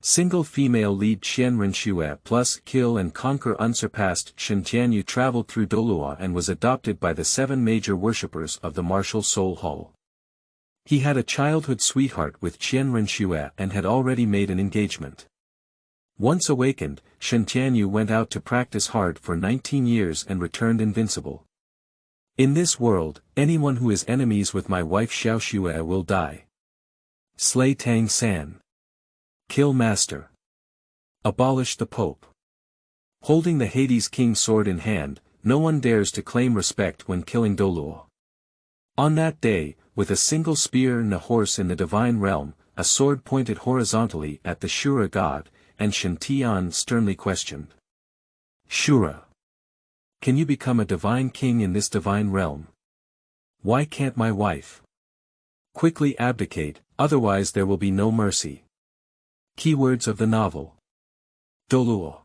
Single female lead Qian Renxue plus kill and conquer unsurpassed Tiandou traveled through Douluo and was adopted by the 7 major worshippers of the martial soul hall. He had a childhood sweetheart with Qian Renxue and had already made an engagement. Once awakened, Tiandou went out to practice hard for 19 years and returned invincible. In this world, anyone who is enemies with my wife Xiaoxue will die. Slay Tang San. Kill Master. Abolish the Pope. Holding the Hades King's sword in hand, no one dares to claim respect when killing Douluo. On that day, with a single spear and a horse in the divine realm, a sword pointed horizontally at the Shura god, and Shantian sternly questioned. Shura. Can you become a divine king in this divine realm? Why can't my wife? Quickly abdicate, otherwise there will be no mercy. Keywords of the novel. Douluo.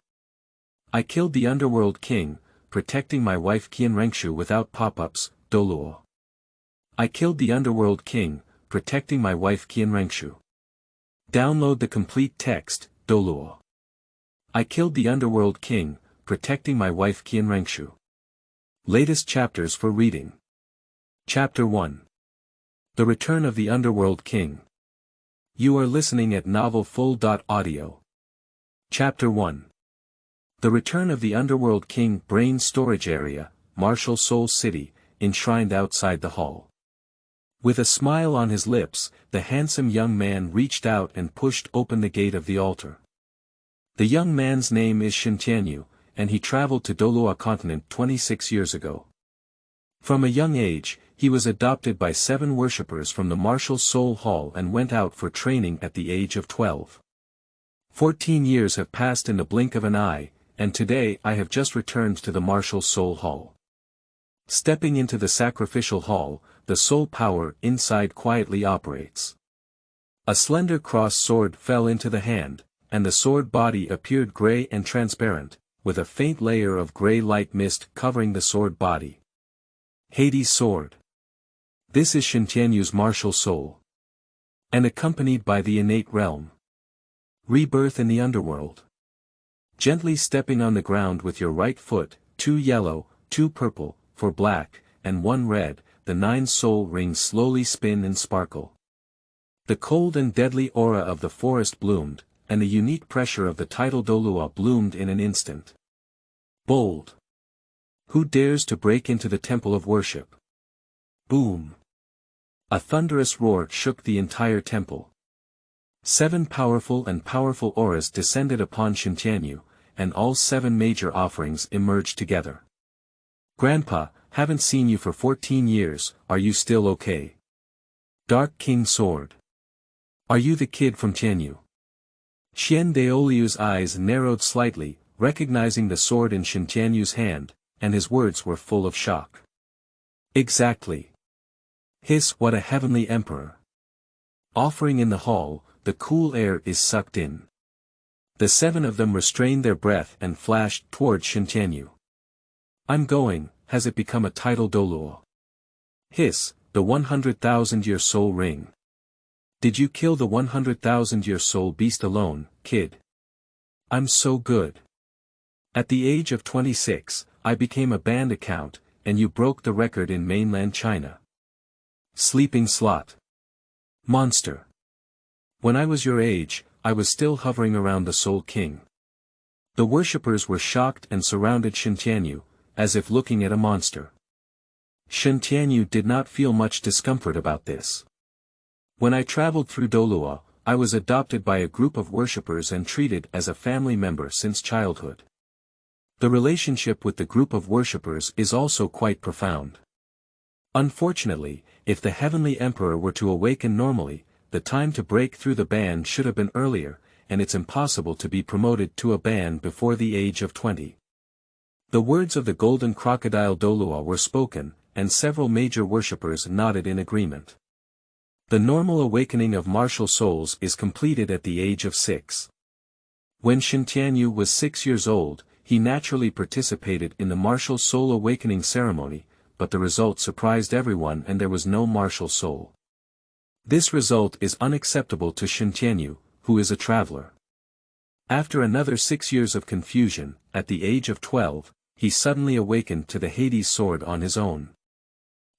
I killed the Underworld king, protecting my wife Qian Renxue without pop-ups, Douluo. I killed the Underworld king, protecting my wife Qian Renxue. Download the complete text, Douluo. I killed the Underworld king, protecting my wife Qian Renxue. Latest chapters for reading. Chapter 1. The Return of the Underworld King. You are listening at novelfull.audio. Chapter 1. The Return of the Underworld King. Brain Storage Area, Martial Soul City, enshrined outside the hall. With a smile on his lips, the handsome young man reached out and pushed open the gate of the altar. The young man's name is Tiandou, and he traveled to Douluo continent 26 years ago. From a young age, he was adopted by 7 worshippers from the Martial Soul Hall and went out for training at the age of 12. 14 years have passed in the blink of an eye, and today I have just returned to the Martial Soul Hall. Stepping into the sacrificial hall, the soul power inside quietly operates. A slender cross sword fell into the hand, and the sword body appeared gray and transparent, with a faint layer of gray light mist covering the sword body. Hades Sword. This is Tiandou's martial soul. And accompanied by the innate realm. Rebirth in the underworld. Gently stepping on the ground with your right foot, 2 yellow, 2 purple, 4 black, and 1 red, the 9 soul rings slowly spin and sparkle. The cold and deadly aura of the forest bloomed, and the unique pressure of the title Douluo bloomed in an instant. Bold. Who dares to break into the temple of worship? Boom. A thunderous roar shook the entire temple. 7 powerful auras descended upon Tiandou, and all 7 major offerings emerged together. Grandpa, haven't seen you for 14 years, are you still okay? Dark King Sword. Are you the kid from Tiandou? Xian Daoliu's eyes narrowed slightly, recognizing the sword in Tiandou's hand, and his words were full of shock. Exactly. Hiss, what a heavenly emperor. Offering in the hall, the cool air is sucked in. The 7 of them restrained their breath and flashed toward Tiandou. I'm going, has it become a title Douluo? Hiss, the 100,000-year soul ring. Did you kill the 100,000-year soul beast alone, kid? I'm so good. At the age of 26, I became a banned account, and you broke the record in mainland China. Sleeping slot. Monster. When I was your age, I was still hovering around the Soul King. The worshippers were shocked and surrounded Tiandou, as if looking at a monster. Tiandou did not feel much discomfort about this. When I traveled through Douluo, I was adopted by a group of worshippers and treated as a family member since childhood. The relationship with the group of worshippers is also quite profound. Unfortunately, if the Heavenly Emperor were to awaken normally, the time to break through the ban should have been earlier, and it's impossible to be promoted to a ban before the age of 20. The words of the golden crocodile Douluo were spoken, and several major worshippers nodded in agreement. The normal awakening of martial souls is completed at the age of 6. When Tiandou was 6 years old, he naturally participated in the martial soul awakening ceremony, but the result surprised everyone and there was no martial soul. This result is unacceptable to Tiandou, who is a traveler. After another 6 years of confusion, at the age of 12, he suddenly awakened to the Hades sword on his own.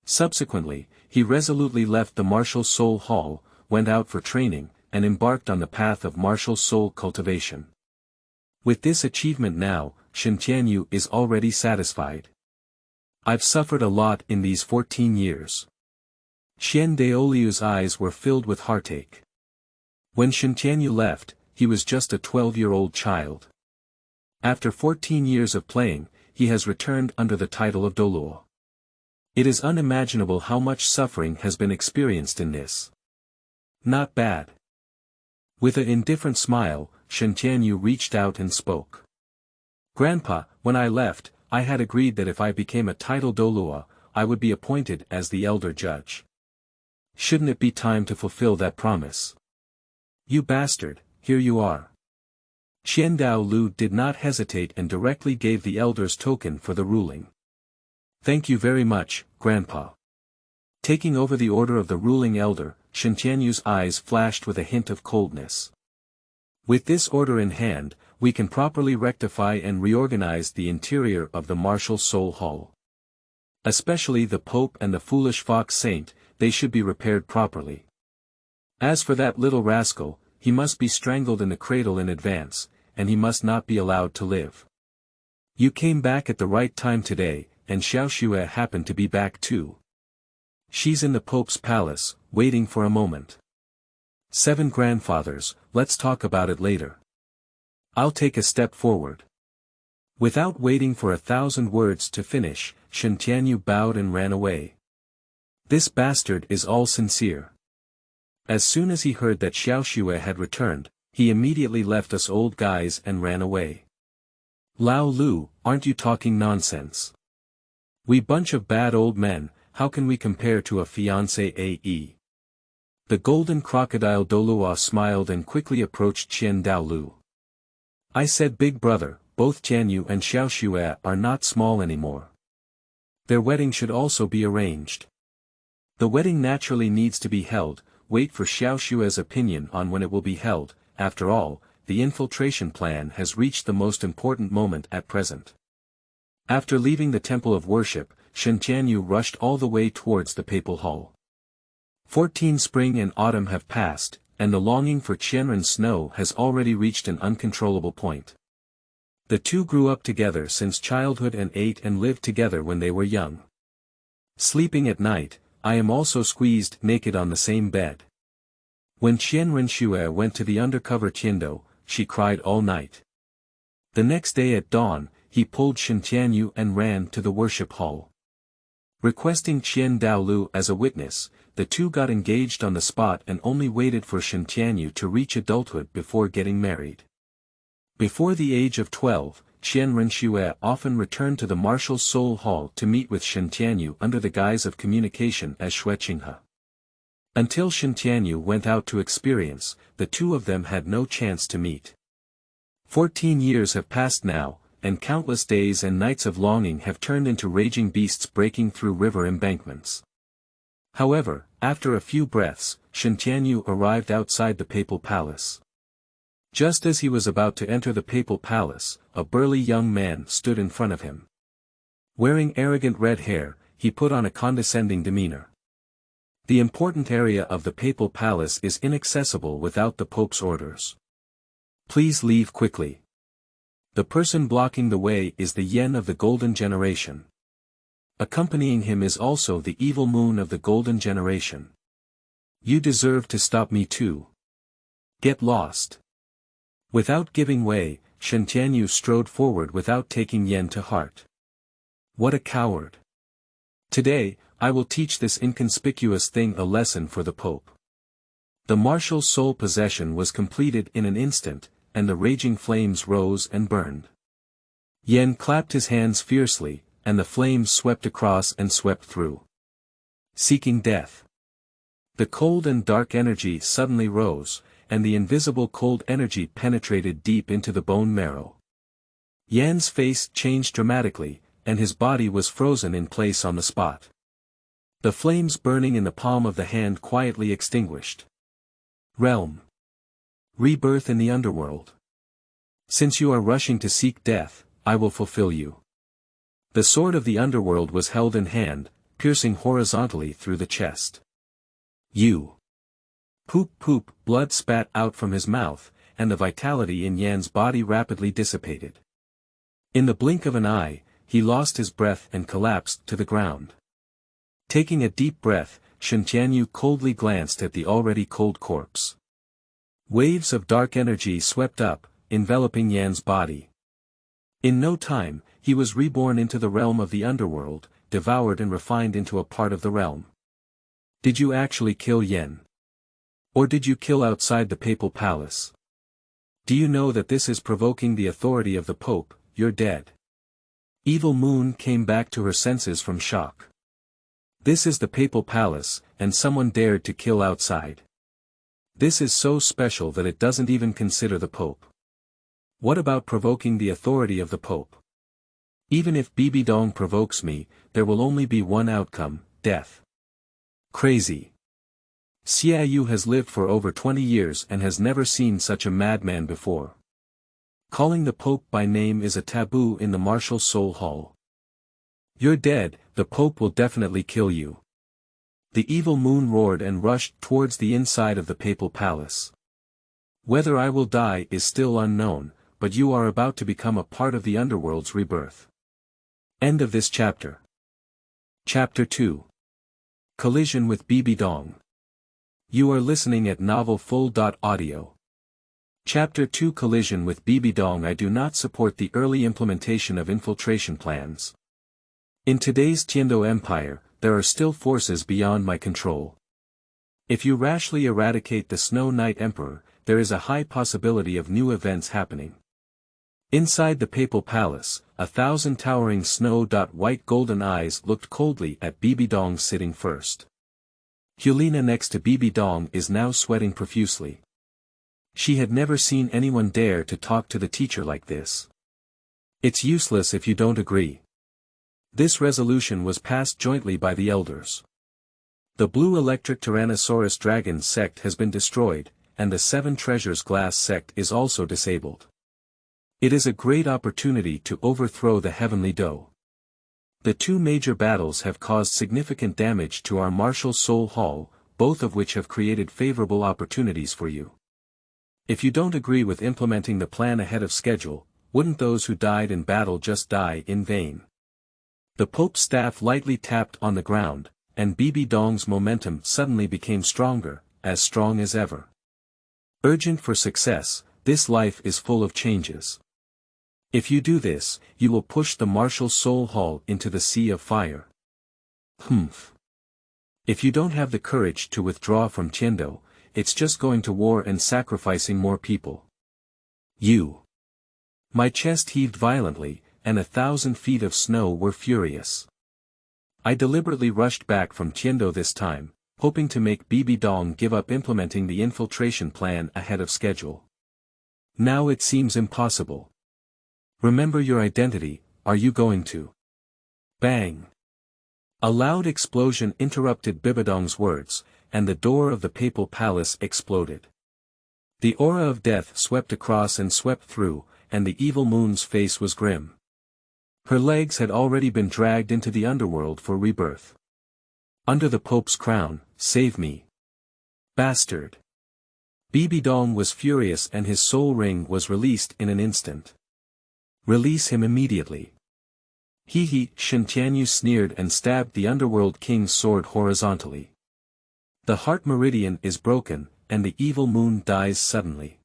Subsequently, he resolutely left the martial soul hall, went out for training, and embarked on the path of martial soul cultivation. With this achievement now, Shen Tianyu is already satisfied. I've suffered a lot in these 14 years. Qian Daoliu's eyes were filled with heartache. When Shen Tianyu left, he was just a 12-year-old child. After 14 years of playing, he has returned under the title of Douluo. It is unimaginable how much suffering has been experienced in this. Not bad. With an indifferent smile, Shen Tianyu reached out and spoke. Grandpa, when I left, I had agreed that if I became a title Douluo, I would be appointed as the elder judge. Shouldn't it be time to fulfill that promise? You bastard, here you are. Qiandao Lu did not hesitate and directly gave the elder's token for the ruling. Thank you very much, Grandpa. Taking over the order of the ruling elder, Shen Tianyu's eyes flashed with a hint of coldness. With this order in hand, we can properly rectify and reorganize the interior of the martial soul hall. Especially the Pope and the foolish fox saint, they should be repaired properly. As for that little rascal, he must be strangled in the cradle in advance, and he must not be allowed to live. You came back at the right time today, and Xiaoxue happened to be back too. She's in the Pope's palace, waiting for a moment. 7 grandfathers, let's talk about it later. I'll take a step forward. Without waiting for 1,000 words to finish, Shen Tianyu bowed and ran away. This bastard is all sincere. As soon as he heard that Xiaoxue had returned, he immediately left us old guys and ran away. Lao Lu, aren't you talking nonsense? We bunch of bad old men, how can we compare to a fiancé AE? The golden crocodile Douluo smiled and quickly approached Qian Daolu. I said big brother, both Tianyu and Xiaoxue are not small anymore. Their wedding should also be arranged. The wedding naturally needs to be held, wait for Xiaoxue's opinion on when it will be held, after all, the infiltration plan has reached the most important moment at present. After leaving the temple of worship, Shen Tianyu rushed all the way towards the papal hall. 14 spring and autumn have passed, and the longing for Qian Renxue has already reached an uncontrollable point. The two grew up together since childhood and ate and lived together when they were young. Sleeping at night, I am also squeezed naked on the same bed. When Qian Renxue went to the undercover Tiandou, she cried all night. The next day at dawn, he pulled Shen Tianyu and ran to the worship hall. Requesting Qian Daolu as a witness, the two got engaged on the spot and only waited for Shen Tianyu to reach adulthood before getting married. Before the age of 12, Qian Renxue often returned to the martial soul hall to meet with Shen Tianyu under the guise of communication as Shueqinghe. Until Shen Tianyu went out to experience, the two of them had no chance to meet. 14 years have passed now, and countless days and nights of longing have turned into raging beasts breaking through river embankments. However, after a few breaths, Shen Tianyu arrived outside the papal palace. Just as he was about to enter the papal palace, a burly young man stood in front of him. Wearing arrogant red hair, he put on a condescending demeanor. The important area of the papal palace is inaccessible without the Pope's orders. Please leave quickly. The person blocking the way is the Yen of the Golden Generation. Accompanying him is also the evil moon of the Golden Generation. You deserve to stop me too. Get lost. Without giving way, Shen Tianyu strode forward without taking Yen to heart. What a coward. Today, I will teach this inconspicuous thing a lesson for the Pope. The martial soul possession was completed in an instant, and the raging flames rose and burned. Yen clapped his hands fiercely, and the flames swept across and swept through. Seeking death. The cold and dark energy suddenly rose, and the invisible cold energy penetrated deep into the bone marrow. Yan's face changed dramatically, and his body was frozen in place on the spot. The flames burning in the palm of the hand quietly extinguished. Realm. Rebirth in the Underworld. Since you are rushing to seek death, I will fulfill you. The sword of the underworld was held in hand, piercing horizontally through the chest. You. Poop poop, blood spat out from his mouth, and the vitality in Yan's body rapidly dissipated. In the blink of an eye, he lost his breath and collapsed to the ground. Taking a deep breath, Tiandou coldly glanced at the already cold corpse. Waves of dark energy swept up, enveloping Yan's body. In no time, he was reborn into the realm of the underworld, devoured and refined into a part of the realm. Did you actually kill Yan? Or did you kill outside the papal palace? Do you know that this is provoking the authority of the Pope? You're dead. Evil Moon came back to her senses from shock. This is the papal palace, and someone dared to kill outside. This is so special that it doesn't even consider the Pope. What about provoking the authority of the Pope? Even if Bibidong provokes me, there will only be one outcome, death. Crazy. Xiaoyu has lived for over 20 years and has never seen such a madman before. Calling the Pope by name is a taboo in the martial soul hall. You're dead, the Pope will definitely kill you. The evil moon roared and rushed towards the inside of the papal palace. Whether I will die is still unknown, but you are about to become a part of the underworld's rebirth. End of this chapter. Chapter 2. Collision with Bibidong. You are listening at novelfull.audio. Chapter 2 Collision with Bibidong. I do not support the early implementation of infiltration plans. In today's Tiandou Empire, there are still forces beyond my control. If you rashly eradicate the Snow Knight Emperor, there is a high possibility of new events happening. Inside the papal palace, 1,000 towering snow-white golden eyes looked coldly at Bibidong sitting first. Hulena next to Bibidong is now sweating profusely. She had never seen anyone dare to talk to the teacher like this. It's useless if you don't agree. This resolution was passed jointly by the elders. The blue electric Tyrannosaurus dragon sect has been destroyed, and the Seven Treasures glass sect is also disabled. It is a great opportunity to overthrow the Heavenly Dough. The two major battles have caused significant damage to our martial soul hall, both of which have created favorable opportunities for you. If you don't agree with implementing the plan ahead of schedule, wouldn't those who died in battle just die in vain? The Pope's staff lightly tapped on the ground, and Bibidong's momentum suddenly became stronger, as strong as ever. Urgent for success, this life is full of changes. If you do this, you will push the martial soul hall into the sea of fire. Humph. If you don't have the courage to withdraw from Tiandou, it's just going to war and sacrificing more people. You. My chest heaved violently, and 1,000 feet of snow were furious. I deliberately rushed back from Tiandou this time, hoping to make Bibidong give up implementing the infiltration plan ahead of schedule. Now it seems impossible. Remember your identity, are you going to? Bang! A loud explosion interrupted Bibidong's words, and the door of the papal palace exploded. The aura of death swept across and swept through, and the evil moon's face was grim. Her legs had already been dragged into the underworld for rebirth. Under the Pope's crown, save me. Bastard! Bibidong was furious and his soul ring was released in an instant. Release him immediately. Tiandou sneered and stabbed the underworld king's sword horizontally. The heart meridian is broken, and the evil moon dies suddenly.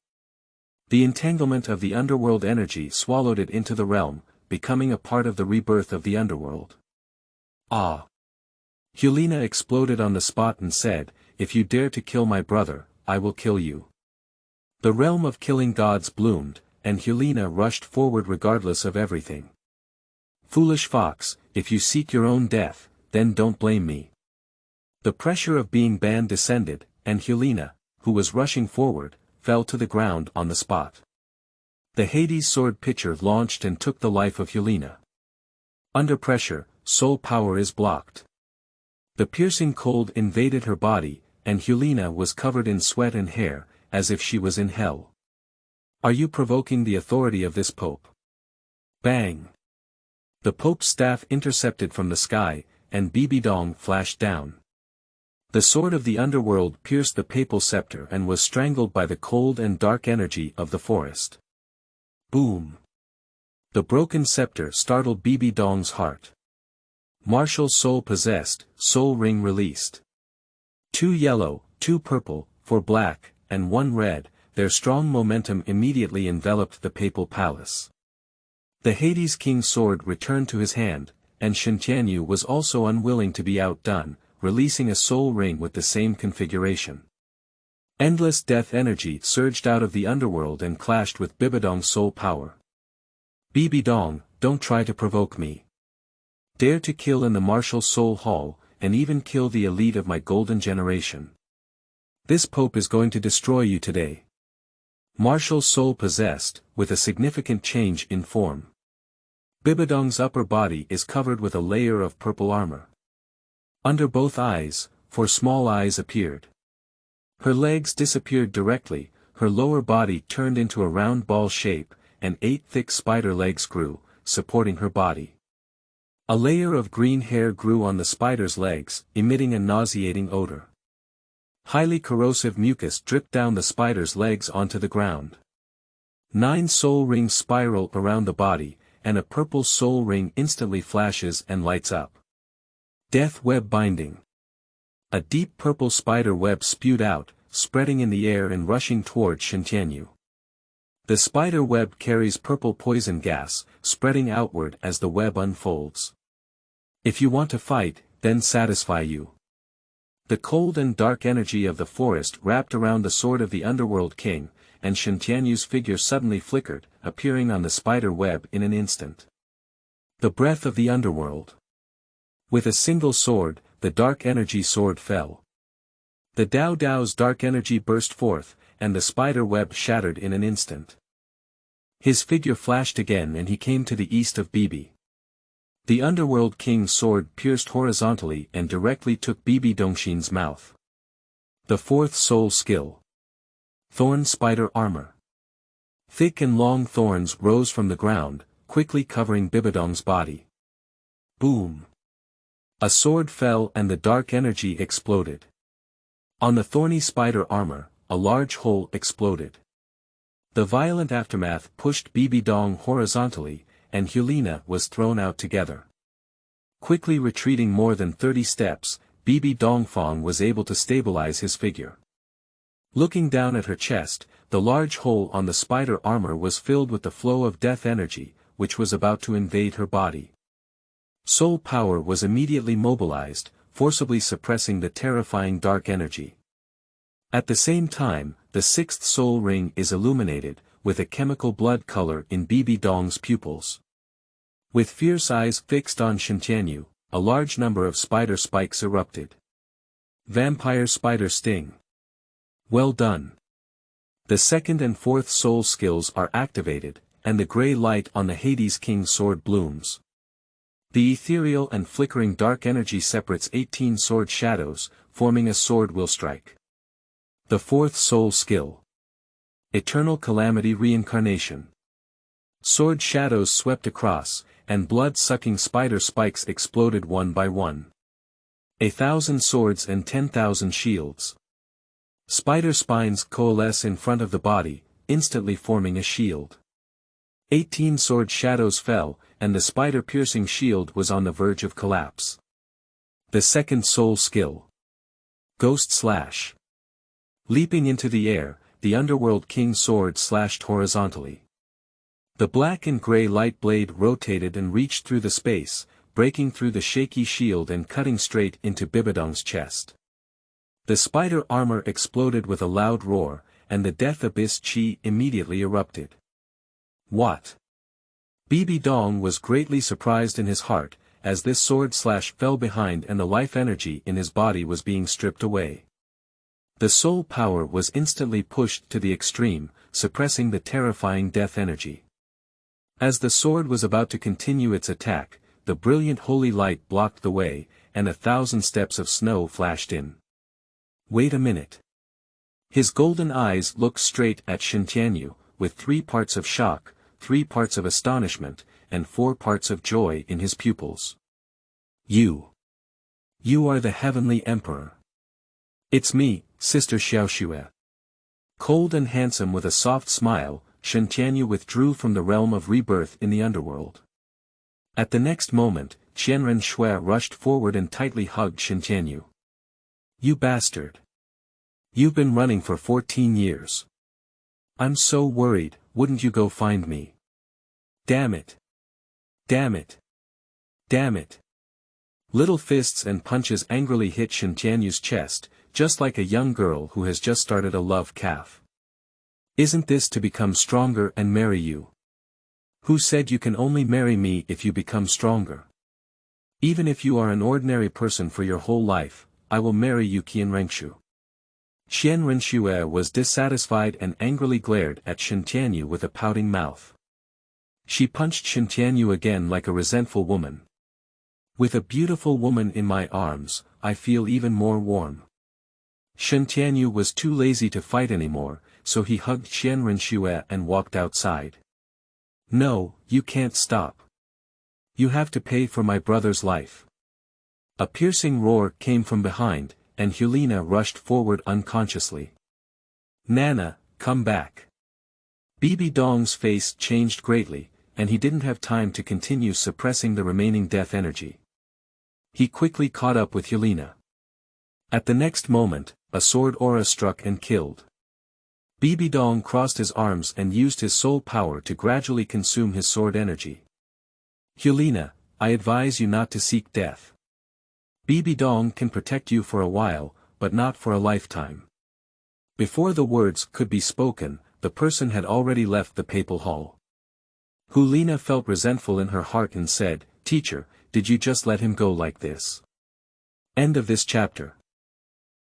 The entanglement of the underworld energy swallowed it into the realm, becoming a part of the rebirth of the underworld. Ah! Hulena exploded on the spot and said, "If you dare to kill my brother, I will kill you." The realm of killing gods bloomed, and Hulena rushed forward regardless of everything. Foolish fox, if you seek your own death, then don't blame me. The pressure of being banned descended, and Hulena, who was rushing forward, fell to the ground on the spot. The Hades sword pitcher launched and took the life of Hulena. Under pressure, soul power is blocked. The piercing cold invaded her body, and Hulena was covered in sweat and hair, as if she was in hell. Are you provoking the authority of this Pope? Bang! The Pope's staff intercepted from the sky, and Bibidong flashed down. The sword of the underworld pierced the papal scepter and was strangled by the cold and dark energy of the forest. Boom! The broken scepter startled Bibidong's heart. Martial soul possessed, soul ring released. 2 yellow, 2 purple, 4 black, and 1 red, their strong momentum immediately enveloped the papal palace. The Hades King's sword returned to his hand, and Tiandou was also unwilling to be outdone, releasing a soul ring with the same configuration. Endless death energy surged out of the underworld and clashed with Bibidong's soul power. Bibidong, don't try to provoke me. Dare to kill in the martial soul hall, and even kill the elite of my golden generation. This Pope is going to destroy you today. Martial soul possessed, with a significant change in form. Bibidong's upper body is covered with a layer of purple armor. Under both eyes, 4 small eyes appeared. Her legs disappeared directly, her lower body turned into a round ball shape, and 8 thick spider legs grew, supporting her body. A layer of green hair grew on the spider's legs, emitting a nauseating odor. Highly corrosive mucus dripped down the spider's legs onto the ground. 9 soul rings spiral around the body, and a purple soul ring instantly flashes and lights up. Death web binding. A deep purple spider web spewed out, spreading in the air and rushing toward Tiandou. The spider web carries purple poison gas, spreading outward as the web unfolds. If you want to fight, then satisfy you. The cold and dark energy of the forest wrapped around the sword of the Underworld King, and Tiandou's figure suddenly flickered, appearing on the spider web in an instant. The breath of the Underworld. With a single sword, the dark energy sword fell. The Dao Dao's dark energy burst forth, and the spider web shattered in an instant. His figure flashed again and he came to the east of Bibi. The Underworld King's sword pierced horizontally and directly took Bibidongshin's mouth. The 4th soul skill. Thorn spider armor. Thick and long thorns rose from the ground, quickly covering Bibidong's body. Boom! A sword fell and the dark energy exploded. On the thorny spider armor, a large hole exploded. The violent aftermath pushed Bibidong horizontally, and Hulena was thrown out together. Quickly retreating more than 30 steps, Bibidongfang was able to stabilize his figure. Looking down at her chest, the large hole on the spider armor was filled with the flow of death energy, which was about to invade her body. Soul power was immediately mobilized, forcibly suppressing the terrifying dark energy. At the same time, the 6th soul ring is illuminated, with a chemical blood color in Bibidong's pupils. With fierce eyes fixed on Tiandou, a large number of spider spikes erupted. Vampire spider sting. Well done. The 2nd and 4th soul skills are activated, and the gray light on the Hades King's sword blooms. The ethereal and flickering dark energy separates 18 sword shadows, forming a sword will strike. The 4th soul skill. Eternal Calamity Reincarnation. Sword shadows swept across, and blood-sucking spider spikes exploded one by one. 1,000 swords and 10,000 shields. Spider spines coalesce in front of the body, instantly forming a shield. 18 sword shadows fell, and the spider-piercing shield was on the verge of collapse. The 2nd soul skill. Ghost Slash. Leaping into the air, the Underworld King's sword slashed horizontally. The black and gray light blade rotated and reached through the space, breaking through the shaky shield and cutting straight into Bibidong's chest. The spider armor exploded with a loud roar, and the death abyss chi immediately erupted. What? Bibidong was greatly surprised in his heart, as this sword slash fell behind and the life energy in his body was being stripped away. The soul power was instantly pushed to the extreme, suppressing the terrifying death energy. As the sword was about to continue its attack, the brilliant holy light blocked the way, and 1,000 steps of snow flashed in. Wait a minute. His golden eyes looked straight at Tiandou, with 3 parts of shock, 3 parts of astonishment, and 4 parts of joy in his pupils. You are the Heavenly Emperor. It's me, Sister Xiaoxue. Cold and handsome with a soft smile, Shen Tianyu withdrew from the realm of rebirth in the underworld. At the next moment, Qian Renxue rushed forward and tightly hugged Shen Tianyu. You bastard! You've been running for 14 years. I'm so worried, wouldn't you go find me? Damn it! Damn it! Damn it! Little fists and punches angrily hit Shen Tianyu's chest, just like a young girl who has just started a love calf. Isn't this to become stronger and marry you? Who said you can only marry me if you become stronger? Even if you are an ordinary person for your whole life, I will marry you, Qian Renxue. Qian Renxue was dissatisfied and angrily glared at Shen Tianyu with a pouting mouth. She punched Shen Tianyu again like a resentful woman. With a beautiful woman in my arms, I feel even more warm. Shen Tianyu was too lazy to fight anymore, so he hugged Qian Renxue and walked outside. No, you can't stop. You have to pay for my brother's life. A piercing roar came from behind, and Hulena rushed forward unconsciously. Nana, come back. Bibidong's face changed greatly, and he didn't have time to continue suppressing the remaining death energy. He quickly caught up with Hulena. At the next moment, a sword aura struck and killed. Bibidong crossed his arms and used his soul power to gradually consume his sword energy. Hulena, I advise you not to seek death. Bibidong can protect you for a while, but not for a lifetime. Before the words could be spoken, the person had already left the papal hall. Hulena felt resentful in her heart and said, Teacher, did you just let him go like this? End of this chapter.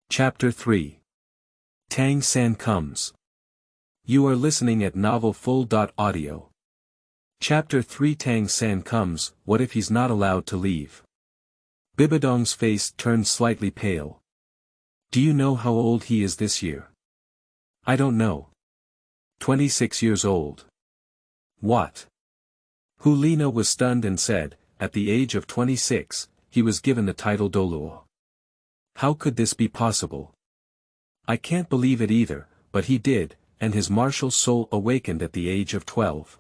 Chapter 3. Tang San comes. You are listening at novelfull.audio. Chapter 3. Tang San comes. What if he's not allowed to leave? Bibidong's face turned slightly pale. Do you know how old he is this year? I don't know. 26 years old. What? Hulena was stunned and said, at the age of 26, he was given the title Douluo. How could this be possible? I can't believe it either, but he did, and his martial soul awakened at the age of 12.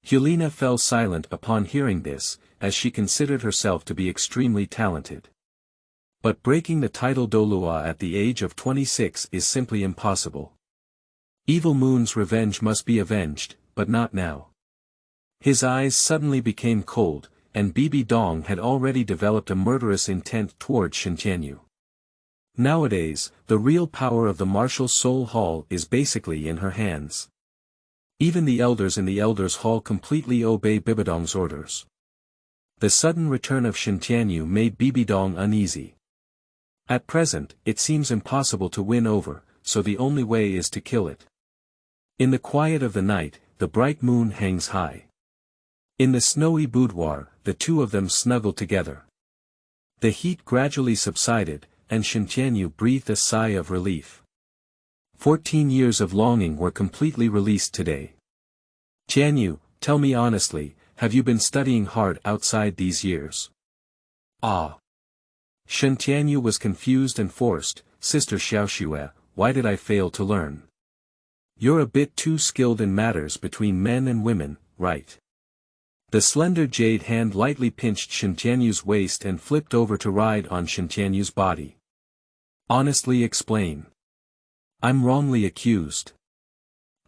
Hulena fell silent upon hearing this, as she considered herself to be extremely talented. But breaking the title Douluo at the age of 26 is simply impossible. Evil Moon's revenge must be avenged, but not now. His eyes suddenly became cold, and Bibidong had already developed a murderous intent toward Shen Tianyu. Nowadays, the real power of the martial soul hall is basically in her hands. Even the elders in the elders' hall completely obey Bibidong's orders. The sudden return of Shen Tianyu made Bibidong uneasy. At present, it seems impossible to win over, so the only way is to kill it. In the quiet of the night, the bright moon hangs high. In the snowy boudoir, the two of them snuggled together. The heat gradually subsided, and Shen Tianyu breathed a sigh of relief. 14 years of longing were completely released today. Tianyu, tell me honestly, have you been studying hard outside these years? Ah. Shen Tianyu was confused and forced, Sister Xiaoxue, why did I fail to learn? You're a bit too skilled in matters between men and women, right? The slender jade hand lightly pinched Shen Tianyu's waist and flipped over to ride on Shen Tianyu's body. Honestly explain. I'm wrongly accused.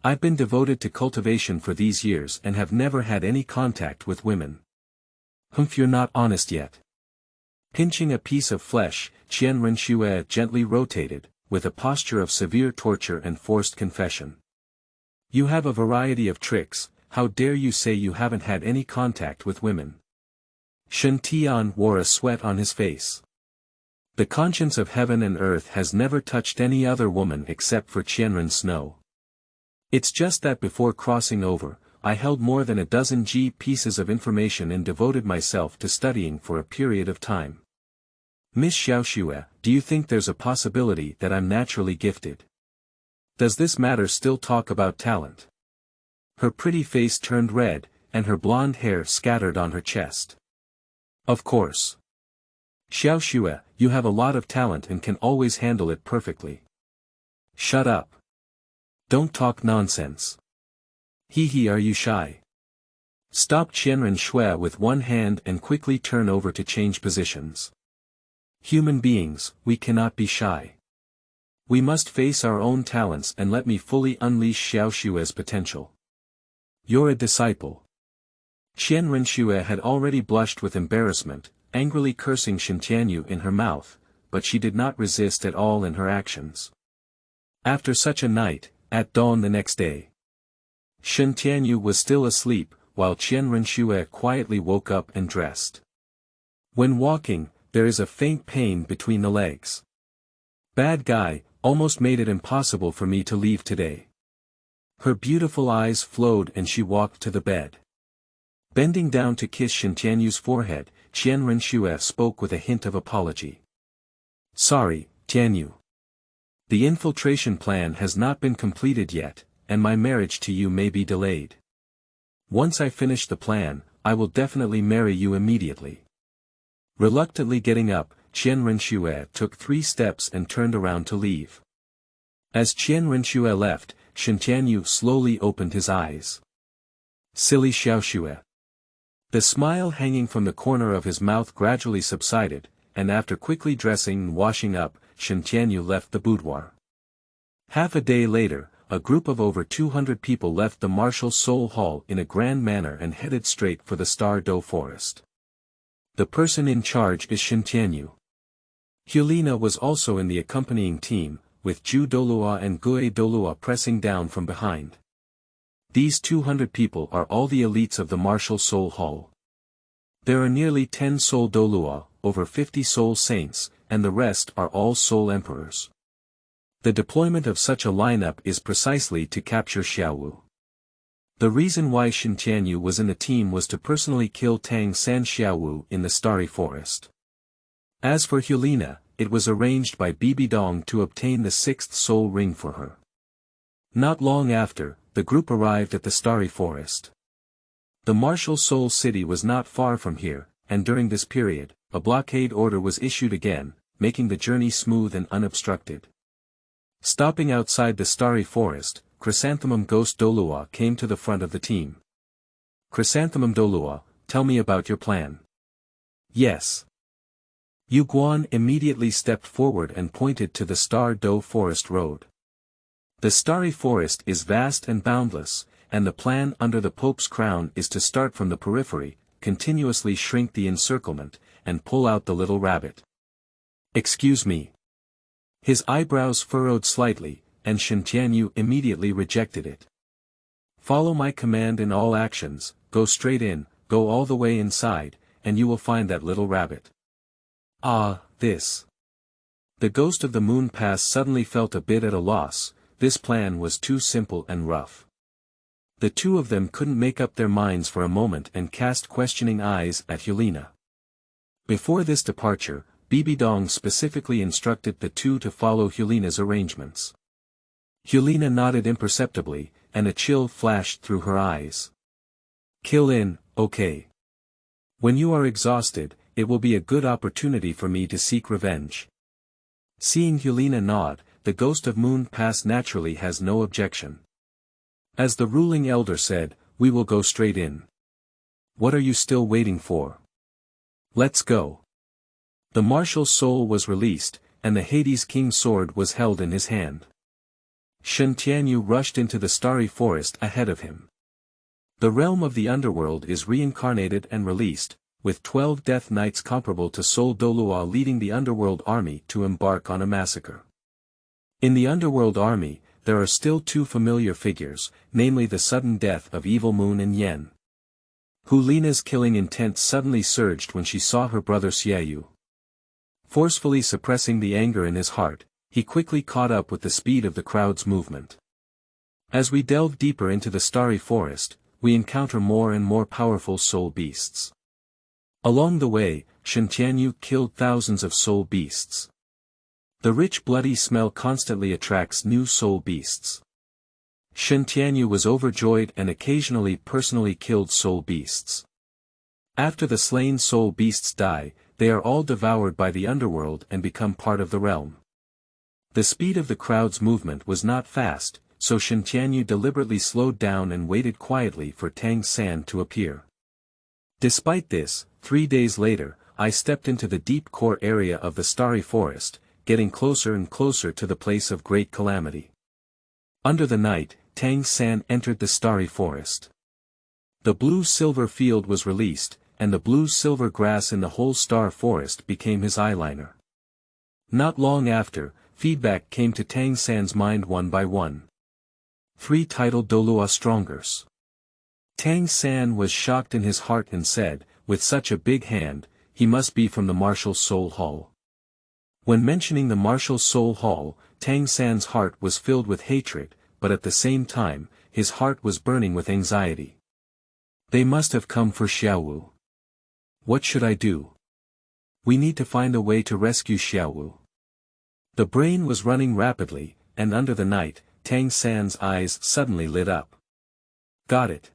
I've been devoted to cultivation for these years and have never had any contact with women. Humph, you're not honest yet. Pinching a piece of flesh, Qian Renxue gently rotated, with a posture of severe torture and forced confession. You have a variety of tricks, how dare you say you haven't had any contact with women? Shen Tian wore a sweat on his face. The conscience of heaven and earth has never touched any other woman except for Qian Renxue. It's just that before crossing over, I held more than a dozen pieces of information and devoted myself to studying for a period of time. Miss Xiaoxue, do you think there's a possibility that I'm naturally gifted? Does this matter still talk about talent? Her pretty face turned red, and her blonde hair scattered on her chest. Of course. Xiaoxue, you have a lot of talent and can always handle it perfectly. Shut up. Don't talk nonsense. Hee, are you shy? Stop Qian Renxue with one hand and quickly turn over to change positions. Human beings, we cannot be shy. We must face our own talents and let me fully unleash Xiaoxue's potential. You're a disciple. Qian Renxue had already blushed with embarrassment, angrily cursing Tiandou in her mouth, but she did not resist at all in her actions. After such a night, at dawn the next day, Tiandou was still asleep, while Qian Renxue quietly woke up and dressed. When walking, there is a faint pain between the legs. Bad guy, almost made it impossible for me to leave today. Her beautiful eyes flowed and she walked to the bed. Bending down to kiss Tiandou's forehead, Qian Renxue spoke with a hint of apology. Sorry, Tiandou. The infiltration plan has not been completed yet, and my marriage to you may be delayed. Once I finish the plan, I will definitely marry you immediately. Reluctantly getting up, Qian Renxue took 3 steps and turned around to leave. As Qian Renxue left, Tiandou slowly opened his eyes. Silly Xiaoxue. The smile hanging from the corner of his mouth gradually subsided, and after quickly dressing and washing up, Tiandou left the boudoir. Half a day later, a group of over 200 people left the martial Soul Hall in a grand manner and headed straight for the Tiandou forest. The person in charge is Tiandou. Hulena was also in the accompanying team, with Douluo and Douluo pressing down from behind. These 200 people are all the elites of the martial Soul Hall. There are nearly 10 Soul Douluo, over 50 Soul Saints, and the rest are all Soul Emperors. The deployment of such a lineup is precisely to capture Xiaowu. The reason why Tiandou was in the team was to personally kill Tang San Xiaowu in the Starry Forest. As for Hulena, it was arranged by Bibidong to obtain the 6th soul ring for her. Not long after, the group arrived at the Starry Forest. The martial Soul City was not far from here, and during this period, a blockade order was issued again, making the journey smooth and unobstructed. Stopping outside the Starry Forest, Chrysanthemum Ghost Douluo came to the front of the team. Chrysanthemum Douluo, tell me about your plan. Yes. Yu Guan immediately stepped forward and pointed to the Tiandou Forest Road. The Starry Forest is vast and boundless, and the plan under the Pope's crown is to start from the periphery, continuously shrink the encirclement, and pull out the little rabbit. Excuse me. His eyebrows furrowed slightly, and Tiandou immediately rejected it. Follow my command in all actions, go straight in, go all the way inside, and you will find that little rabbit. Ah, this. The ghost of the Moon Pass suddenly felt a bit at a loss. This plan was too simple and rough. The two of them couldn't make up their minds for a moment and cast questioning eyes at Hulena. Before this departure, Bibidong specifically instructed the two to follow Hulena's arrangements. Hulena nodded imperceptibly, and a chill flashed through her eyes. Kill in, okay. When you are exhausted, it will be a good opportunity for me to seek revenge. Seeing Hulena nod, the ghost of Moon Pass naturally has no objection. As the ruling elder said, we will go straight in. What are you still waiting for? Let's go. The martial soul was released, and the Hades King's sword was held in his hand. Tiandou rushed into the Starry Forest ahead of him. The realm of the Underworld is reincarnated and released, with 12 Death Knights comparable to Soul Douluo leading the Underworld army to embark on a massacre. In the Underworld army, there are still 2 familiar figures, namely the sudden death of Evil Moon and Yen. Hulena's killing intent suddenly surged when she saw her brother Xiaoyu. Forcefully suppressing the anger in his heart, he quickly caught up with the speed of the crowd's movement. As we delve deeper into the Starry Forest, we encounter more and more powerful soul beasts. Along the way, Tiandou killed thousands of soul beasts. The rich bloody smell constantly attracts new soul beasts. Shen Tianyu was overjoyed and occasionally personally killed soul beasts. After the slain soul beasts die, they are all devoured by the underworld and become part of the realm. The speed of the crowd's movement was not fast, so Shen Tianyu deliberately slowed down and waited quietly for Tang San to appear. Despite this, 3 days later, I stepped into the deep core area of the starry forest, getting closer and closer to the place of great calamity. Under the night, Tang San entered the starry forest. The blue-silver field was released, and the blue-silver grass in the whole star forest became his eyeliner. Not long after, feedback came to Tang San's mind one by one. 3 titled Douluo Strongers. Tang San was shocked in his heart and said, with such a big hand, he must be from the Martial Soul Hall. When mentioning the Martial Soul Hall, Tang San's heart was filled with hatred, but at the same time, his heart was burning with anxiety. They must have come for Xiaowu. What should I do? We need to find a way to rescue Xiaowu. The brain was running rapidly, and under the night, Tang San's eyes suddenly lit up. Got it.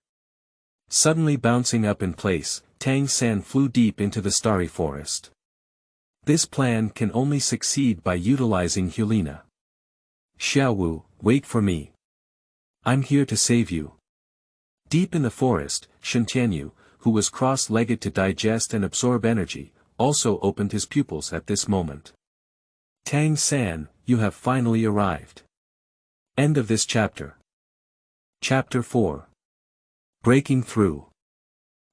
Suddenly bouncing up in place, Tang San flew deep into the starry forest. This plan can only succeed by utilizing Hulena. Xiaowu, wait for me. I'm here to save you. Deep in the forest, Shen Tianyu, who was cross-legged to digest and absorb energy, also opened his pupils at this moment. Tang San, you have finally arrived. End of this chapter. Chapter 4. Breaking Through.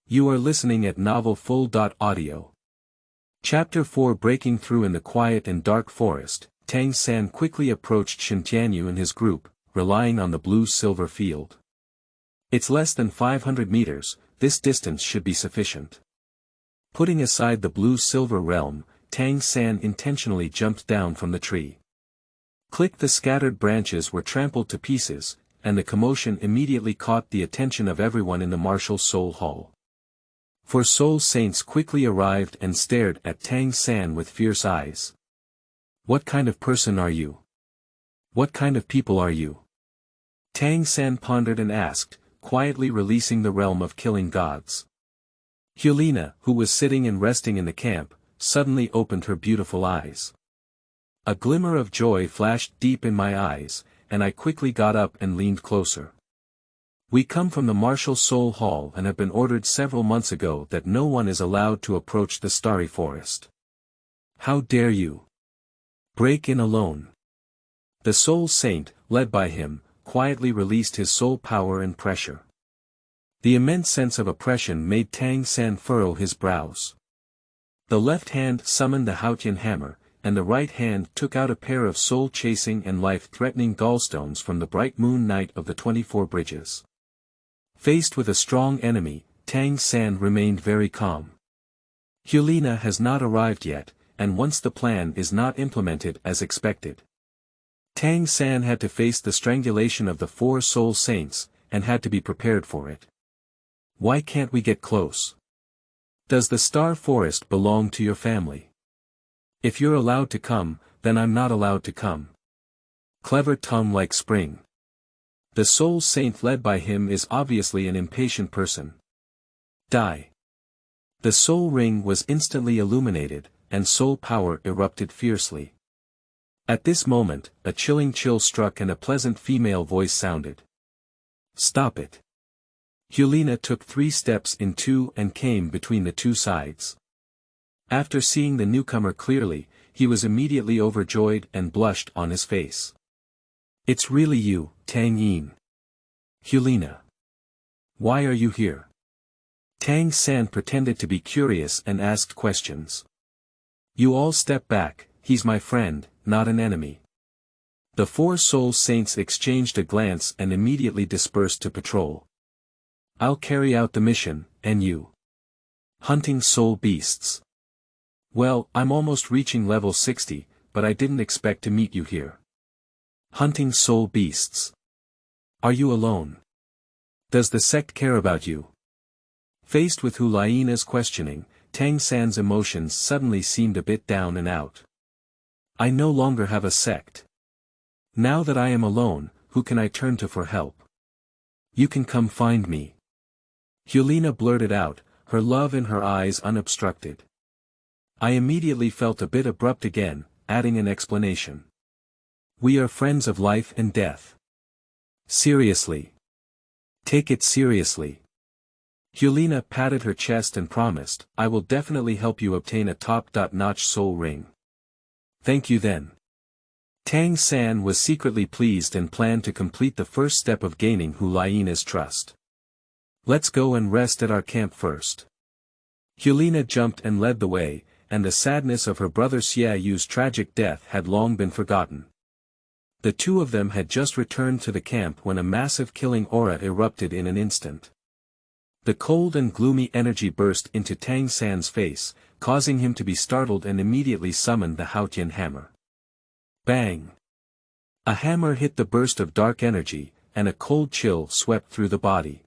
You are listening at novelfull.audio. Chapter 4. Breaking Through. In the quiet and dark forest, Tang San quickly approached Shen Tianyu and his group, relying on the blue-silver field. It's less than 500 meters, this distance should be sufficient. Putting aside the blue-silver realm, Tang San intentionally jumped down from the tree. Click. The scattered branches were trampled to pieces, and the commotion immediately caught the attention of everyone in the Martial Soul Hall. 4 soul saints quickly arrived and stared at Tang San with fierce eyes. What kind of person are you? What kind of people are you? Tang San pondered and asked, quietly releasing the realm of killing gods. Hulena, who was sitting and resting in the camp, suddenly opened her beautiful eyes. A glimmer of joy flashed deep in my eyes, and I quickly got up and leaned closer. We come from the Martial Soul Hall and have been ordered several months ago that no one is allowed to approach the starry forest. How dare you break in alone? The Soul Saint, led by him, quietly released his soul power and pressure. The immense sense of oppression made Tang San furrow his brows. The left hand summoned the Haotian hammer, and the right hand took out a pair of soul-chasing and life-threatening gallstones from the bright moon night of the 24 bridges. Faced with a strong enemy, Tang San remained very calm. Hulena has not arrived yet, and once the plan is not implemented as expected, Tang San had to face the strangulation of the 4 soul saints, and had to be prepared for it. Why can't we get close? Does the star forest belong to your family? If you're allowed to come, then I'm not allowed to come. Clever tongue like spring. The soul saint led by him is obviously an impatient person. Die. The soul ring was instantly illuminated, and soul power erupted fiercely. At this moment, a chilling chill struck and a pleasant female voice sounded. Stop it. Hulena took 3 steps into and came between the 2 sides. After seeing the newcomer clearly, he was immediately overjoyed and blushed on his face. It's really you, Tang Yin. Hulena. Why are you here? Tang San pretended to be curious and asked questions. You all step back, he's my friend, not an enemy. The 4 soul saints exchanged a glance and immediately dispersed to patrol. I'll carry out the mission, and you? Hunting soul beasts. Well, I'm almost reaching level 60, but I didn't expect to meet you here. Hunting soul beasts. Are you alone? Does the sect care about you? Faced with Hulena's questioning, Tang San's emotions suddenly seemed a bit down and out. I no longer have a sect. Now that I am alone, who can I turn to for help? You can come find me. Hulena blurted out, her love in her eyes unobstructed. I immediately felt a bit abrupt again, adding an explanation. We are friends of life and death. Seriously. Take it seriously. Hulena patted her chest and promised, I will definitely help you obtain a top-notch soul ring. Thank you then. Tang San was secretly pleased and planned to complete the first step of gaining Hulena's trust. Let's go and rest at our camp first. Hulena jumped and led the way, and the sadness of her brother Xiaoyu's tragic death had long been forgotten. The two of them had just returned to the camp when a massive killing aura erupted in an instant. The cold and gloomy energy burst into Tang San's face, causing him to be startled and immediately summoned the Haotian hammer. Bang! A hammer hit the burst of dark energy, and a cold chill swept through the body.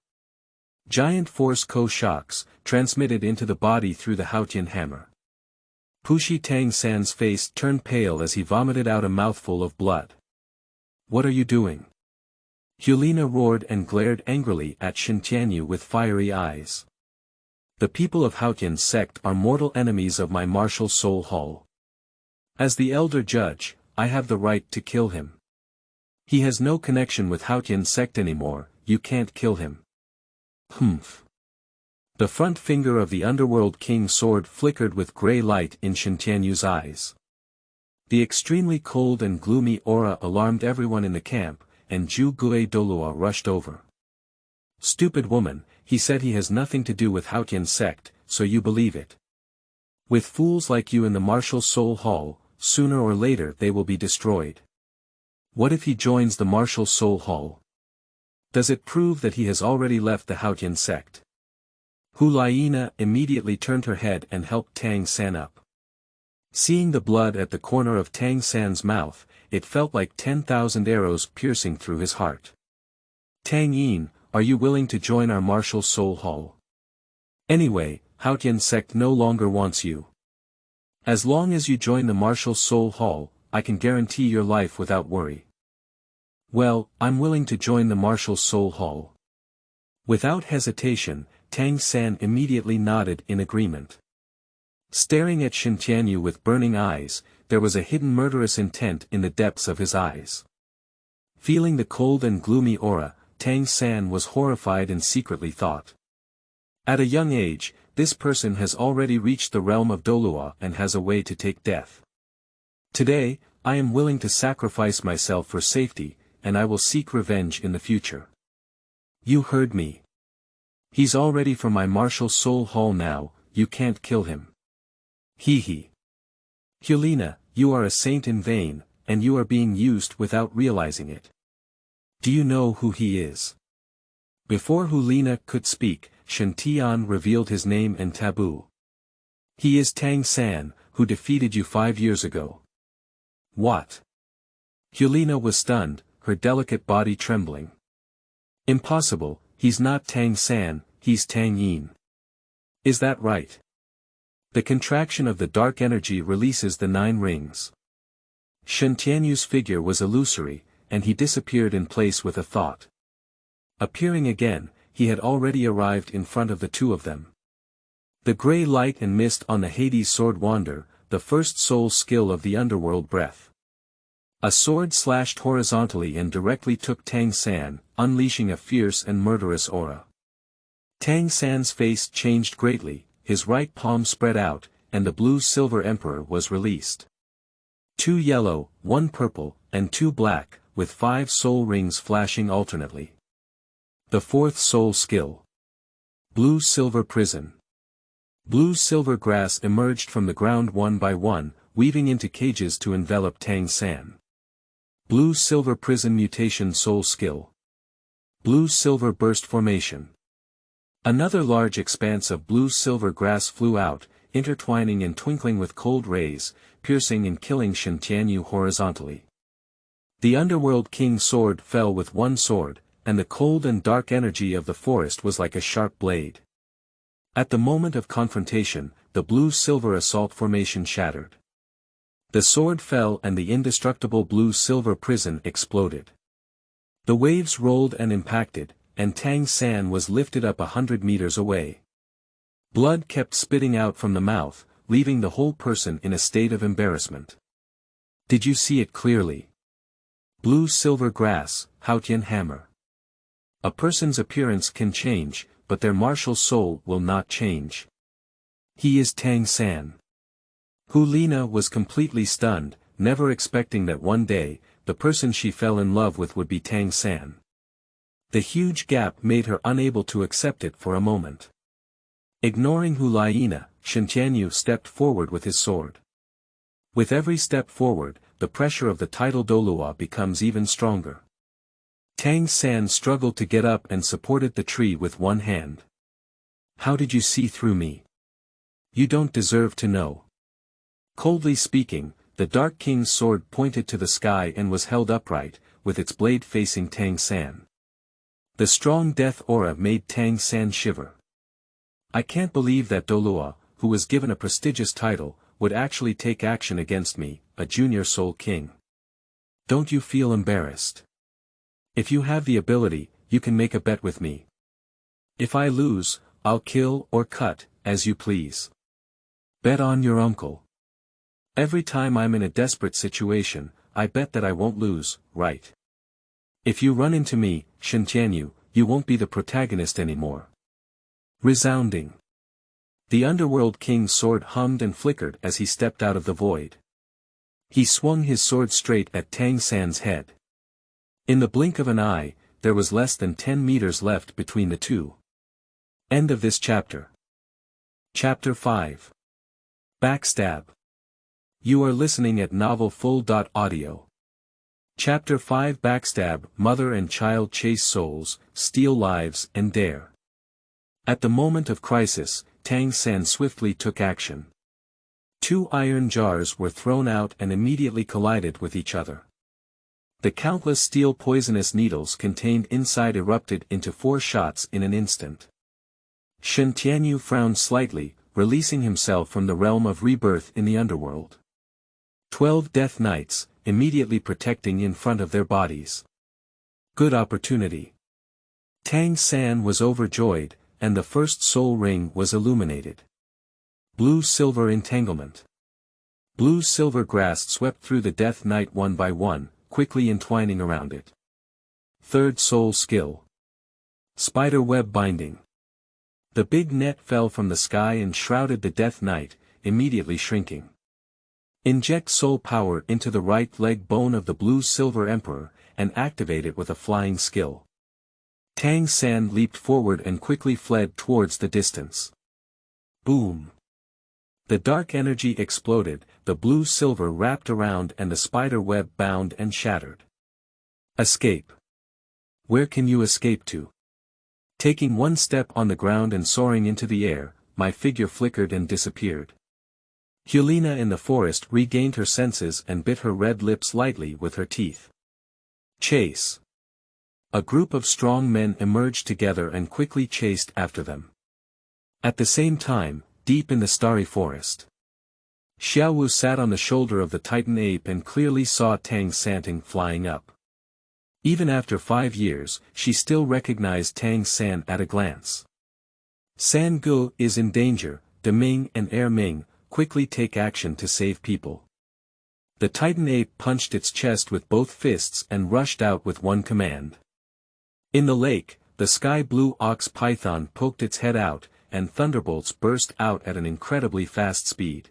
Giant force shocks transmitted into the body through the Haotian hammer. Pushi Tang San's face turned pale as he vomited out a mouthful of blood. What are you doing? Hulena roared and glared angrily at Tiandou with fiery eyes. The people of Haotian's sect are mortal enemies of my martial soul hall. As the elder judge, I have the right to kill him. He has no connection with Haotian's sect anymore, you can't kill him. Humph. The front finger of the Underworld King's sword flickered with grey light in Tiandou's eyes. The extremely cold and gloomy aura alarmed everyone in the camp, and Zhu Gue Douluo rushed over. Stupid woman, he said he has nothing to do with Haotian's sect, so you believe it. With fools like you in the martial soul hall, sooner or later they will be destroyed. What if he joins the martial soul hall? Does it prove that he has already left the Haotian sect? Hulena immediately turned her head and helped Tang San up. Seeing the blood at the corner of Tang San's mouth, it felt like 10,000 arrows piercing through his heart. Tang Yin, are you willing to join our martial soul hall? Anyway, Haotian sect no longer wants you. As long as you join the martial soul hall, I can guarantee your life without worry. Well, I'm willing to join the martial soul hall. Without hesitation, Tang San immediately nodded in agreement. Staring at Tiandou with burning eyes, there was a hidden murderous intent in the depths of his eyes. Feeling the cold and gloomy aura, Tang San was horrified and secretly thought. At a young age, this person has already reached the realm of Douluo and has a way to take death. Today, I am willing to sacrifice myself for safety, and I will seek revenge in the future. You heard me. He's all ready for my martial soul hall now, you can't kill him. Hee hee. Hulena, you are a saint in vain, and you are being used without realizing it. Do you know who he is? Before Hulena could speak, Tiandou revealed his name and taboo. He is Tang San, who defeated you 5 years ago. What? Hulena was stunned, her delicate body trembling. Impossible, he's not Tang San, he's Tang Yin. Is that right? The contraction of the dark energy releases the 9 rings. Tiandou's figure was illusory, and he disappeared in place with a thought. Appearing again, he had already arrived in front of the two of them. The grey light and mist on the Hades sword wander, the first soul skill of the underworld breath. A sword slashed horizontally and directly took Tang San, unleashing a fierce and murderous aura. Tang San's face changed greatly, his right palm spread out, and the blue-silver emperor was released. 2 yellow, 1 purple, and 2 black, with 5 soul rings flashing alternately. The 4th soul skill. Blue-silver prison. Blue-silver grass emerged from the ground one by one, weaving into cages to envelop Tang San. Blue-silver prison mutation soul skill. Blue-silver burst formation. Another large expanse of blue-silver grass flew out, intertwining and twinkling with cold rays, piercing and killing Tiandou horizontally. The Underworld King's sword fell with 1 sword, and the cold and dark energy of the forest was like a sharp blade. At the moment of confrontation, the blue-silver assault formation shattered. The sword fell and the indestructible blue-silver prison exploded. The waves rolled and impacted, and Tang San was lifted up 100 meters away. Blood kept spitting out from the mouth, leaving the whole person in a state of embarrassment. Did you see it clearly? Blue-silver grass, Haotian hammer. A person's appearance can change, but their martial soul will not change. He is Tang San. Hulena was completely stunned, never expecting that one day, the person she fell in love with would be Tang San. The huge gap made her unable to accept it for a moment. Ignoring Hulena, Tiandou stepped forward with his sword. With every step forward, the pressure of the tidal Douluo becomes even stronger. Tang San struggled to get up and supported the tree with one hand. How did you see through me? You don't deserve to know. Coldly speaking, the Dark King's sword pointed to the sky and was held upright, with its blade facing Tang San. The strong death aura made Tang San shiver. I can't believe that Douluo, who was given a prestigious title, would actually take action against me, a junior soul king. Don't you feel embarrassed? If you have the ability, you can make a bet with me. If I lose, I'll kill or cut, as you please. Bet on your uncle. Every time I'm in a desperate situation, I bet that I won't lose, right? If you run into me, Tiandou, you won't be the protagonist anymore. Resounding. The Underworld King's sword hummed and flickered as he stepped out of the void. He swung his sword straight at Tang San's head. In the blink of an eye, there was less than 10 meters left between the two. End of this chapter. Chapter 5. Backstab. You are listening at novelfull.audio. Chapter 5 Backstab. Mother and child chase souls, steal lives and dare. At the moment of crisis, Tang San swiftly took action. 2 iron jars were thrown out and immediately collided with each other. The countless steel poisonous needles contained inside erupted into 4 shots in an instant. Tiandou frowned slightly, releasing himself from the realm of rebirth in the underworld. 12 Death Knights, immediately protecting in front of their bodies. Good opportunity. Tang San was overjoyed, and the first soul ring was illuminated. Blue-silver entanglement. Blue-silver grass swept through the Death Knight one by one, quickly entwining around it. Third soul skill. Spider web binding. The big net fell from the sky and shrouded the Death Knight, immediately shrinking. Inject soul power into the right leg bone of the blue-silver emperor, and activate it with a flying skill. Tang San leaped forward and quickly fled towards the distance. Boom! The dark energy exploded, the blue-silver wrapped around and the spider web bound and shattered. Escape. Where can you escape to? Taking one step on the ground and soaring into the air, my figure flickered and disappeared. Hulena in the forest regained her senses and bit her red lips lightly with her teeth. Chase. A group of strong men emerged together and quickly chased after them. At the same time, deep in the starry forest, Xiaowu sat on the shoulder of the Titan ape and clearly saw Tang San flying up. Even after 5 years, she still recognized Tang San at a glance. San Gu is in danger, De Ming and Er Ming, quickly take action to save people. The Titan ape punched its chest with both fists and rushed out with one command. In the lake, the sky blue ox python poked its head out, and thunderbolts burst out at an incredibly fast speed.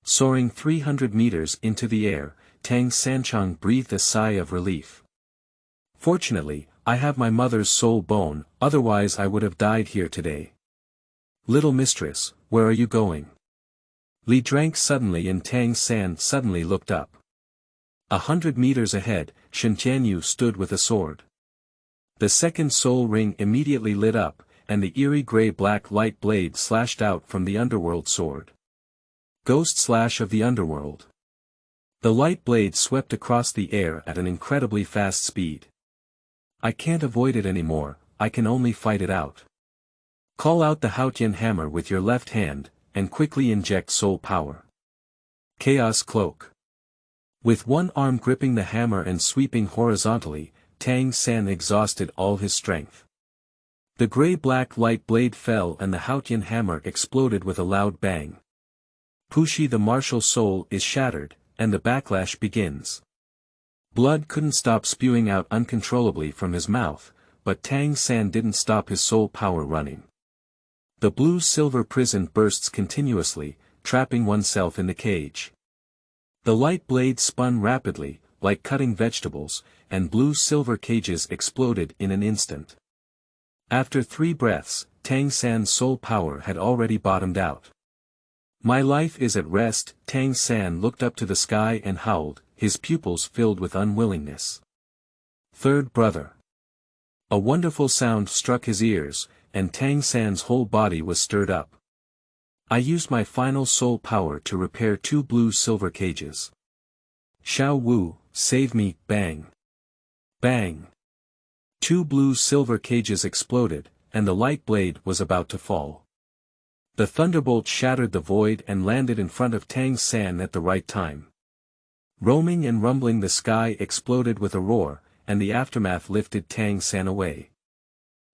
Soaring 300 meters into the air, Tang Sanchang breathed a sigh of relief. Fortunately, I have my mother's soul bone, otherwise I would have died here today. Little mistress, where are you going? Li drank suddenly and Tang San suddenly looked up. 100 meters ahead, Tiandou stood with a sword. The second soul ring immediately lit up, and the eerie gray-black light blade slashed out from the underworld sword. Ghost slash of the underworld. The light blade swept across the air at an incredibly fast speed. I can't avoid it anymore, I can only fight it out. Call out the Haotian hammer with your left hand, and quickly inject soul power. Chaos cloak. With one arm gripping the hammer and sweeping horizontally, Tang San exhausted all his strength. The gray-black light blade fell and the Haotian hammer exploded with a loud bang. Pushi the martial soul is shattered, and the backlash begins. Blood couldn't stop spewing out uncontrollably from his mouth, but Tang San didn't stop his soul power running. The blue-silver prison bursts continuously, trapping oneself in the cage. The light blade spun rapidly, like cutting vegetables, and blue-silver cages exploded in an instant. After 3 breaths, Tang San's soul power had already bottomed out. My life is at rest. Tang San looked up to the sky and howled, his pupils filled with unwillingness. Third brother. A wonderful sound struck his ears, and Tang San's whole body was stirred up. I used my final soul power to repair 2 blue-silver cages. Xiao Wu, save me, bang. Bang. 2 blue-silver cages exploded, and the light blade was about to fall. The thunderbolt shattered the void and landed in front of Tang San at the right time. Roaming and rumbling the sky exploded with a roar, and the aftermath lifted Tang San away.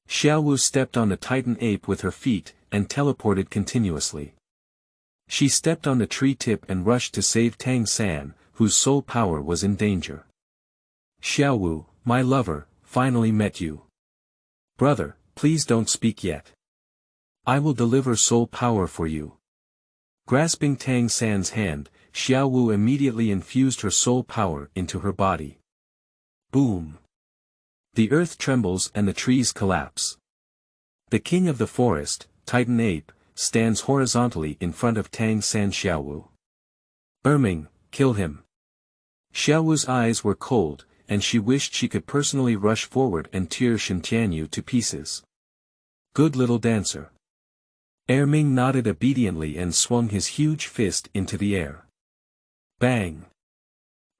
Xiaowu stepped on the Titan ape with her feet, and teleported continuously. She stepped on the tree tip and rushed to save Tang San, whose soul power was in danger. Xiaowu, my lover, finally met you. Brother, please don't speak yet. I will deliver soul power for you. Grasping Tang San's hand, Xiaowu immediately infused her soul power into her body. Boom! The earth trembles and the trees collapse. The king of the forest, Titan Ape, stands horizontally in front of Tang San. Xiaowu. Erming, kill him. Xiaowu's eyes were cold, and she wished she could personally rush forward and tear Tiandou to pieces. Good little dancer. Erming nodded obediently and swung his huge fist into the air. Bang!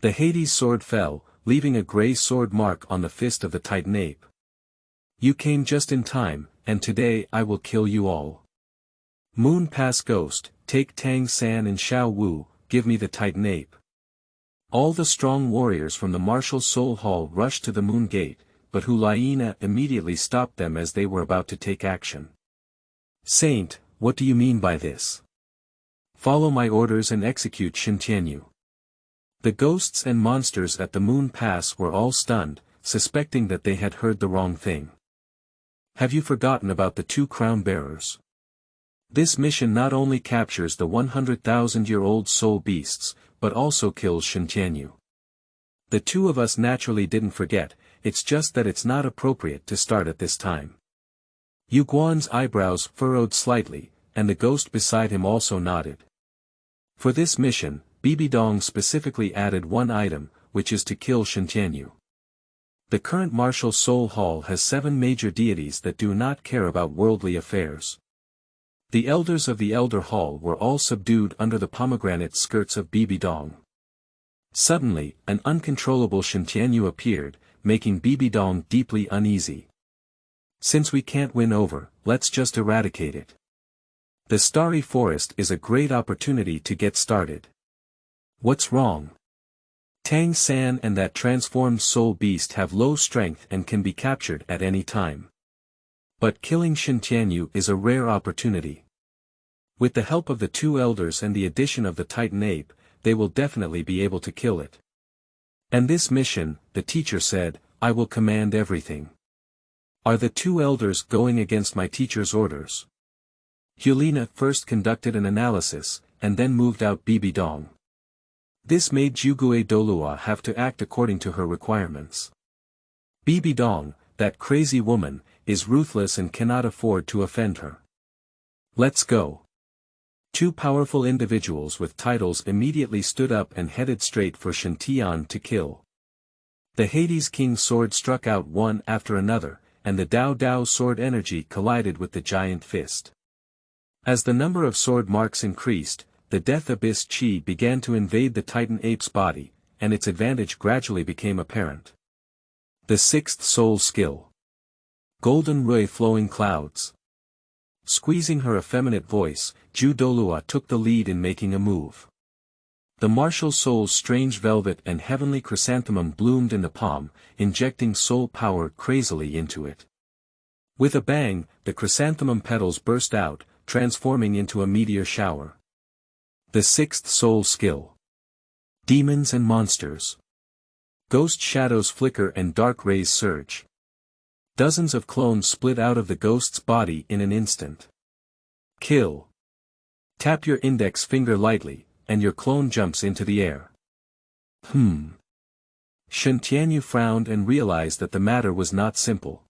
The Hades sword fell, leaving a grey sword mark on the fist of the Titan ape. You came just in time, and today I will kill you all. Moon Pass Ghost, take Tang San and Xiao Wu, give me the Titan ape. All the strong warriors from the martial soul hall rushed to the moon gate, but Hulena immediately stopped them as they were about to take action. Saint, what do you mean by this? Follow my orders and execute Tiandou. The ghosts and monsters at the moon pass were all stunned, suspecting that they had heard the wrong thing. Have you forgotten about the 2 crown bearers? This mission not only captures the 100,000-year-old soul beasts, but also kills Tiandou. The 2 of us naturally didn't forget, it's just that it's not appropriate to start at this time. Yu Guan's eyebrows furrowed slightly, and the ghost beside him also nodded. For this mission, Bibidong specifically added 1 item, which is to kill Tiandou. The current martial soul hall has 7 major deities that do not care about worldly affairs. The elders of the Elder Hall were all subdued under the pomegranate skirts of Bibidong. Suddenly, an uncontrollable Tiandou appeared, making Bibidong deeply uneasy. Since we can't win over, let's just eradicate it. The Starry Forest is a great opportunity to get started. What's wrong? Tang San and that transformed soul beast have low strength and can be captured at any time. But killing Tiandou is a rare opportunity. With the help of the 2 elders and the addition of the Titan ape, they will definitely be able to kill it. And this mission, the teacher said, I will command everything. Are the 2 elders going against my teacher's orders? Hulena first conducted an analysis, and then moved out Bibidong. This made Jugue Douluo have to act according to her requirements. Bibidong, that crazy woman, is ruthless and cannot afford to offend her. Let's go. 2 powerful individuals with titles immediately stood up and headed straight for Tiandou to kill. The Hades King's sword struck out one after another, and the Dao Dao sword energy collided with the giant fist. As the number of sword marks increased, the Death Abyss Chi began to invade the Titan ape's body, and its advantage gradually became apparent. The 6th soul skill. Golden Rui Flowing Clouds. Squeezing her effeminate voice, Ju Douluo took the lead in making a move. The martial soul's strange velvet and heavenly chrysanthemum bloomed in the palm, injecting soul power crazily into it. With a bang, the chrysanthemum petals burst out, transforming into a meteor shower. The sixth soul skill. Demons and monsters. Ghost shadows flicker and dark rays surge. Dozens of clones split out of the ghost's body in an instant. Kill. Tap your index finger lightly, and your clone jumps into the air. Tiandou frowned and realized that the matter was not simple.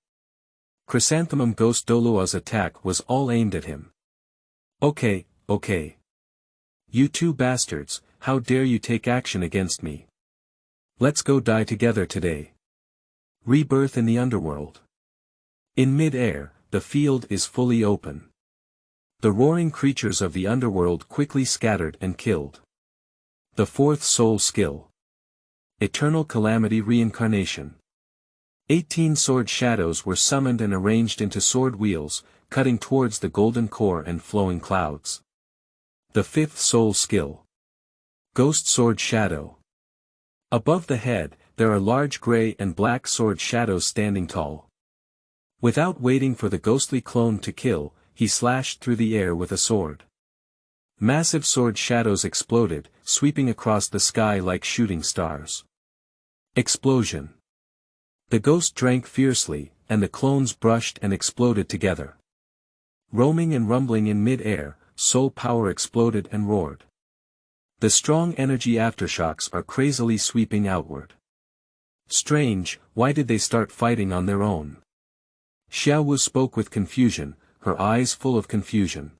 Chrysanthemum Ghost Douluo's attack was all aimed at him. Okay. You two bastards, how dare you take action against me? Let's go die together today. Rebirth in the Underworld. In mid-air, the field is fully open. The roaring creatures of the Underworld quickly scattered and killed. The fourth soul skill. Eternal Calamity Reincarnation. 18 sword shadows were summoned and arranged into sword wheels, cutting towards the golden core and flowing clouds. The fifth soul skill. Ghost Sword Shadow. Above the head, there are large gray and black sword shadows standing tall. Without waiting for the ghostly clone to kill, he slashed through the air with a sword. Massive sword shadows exploded, sweeping across the sky like shooting stars. Explosion. The ghost drank fiercely, and the clones brushed and exploded together. Roaming and rumbling in mid-air, soul power exploded and roared. The strong energy aftershocks are crazily sweeping outward. Strange, why did they start fighting on their own? Xiaowu spoke with confusion, her eyes full of confusion.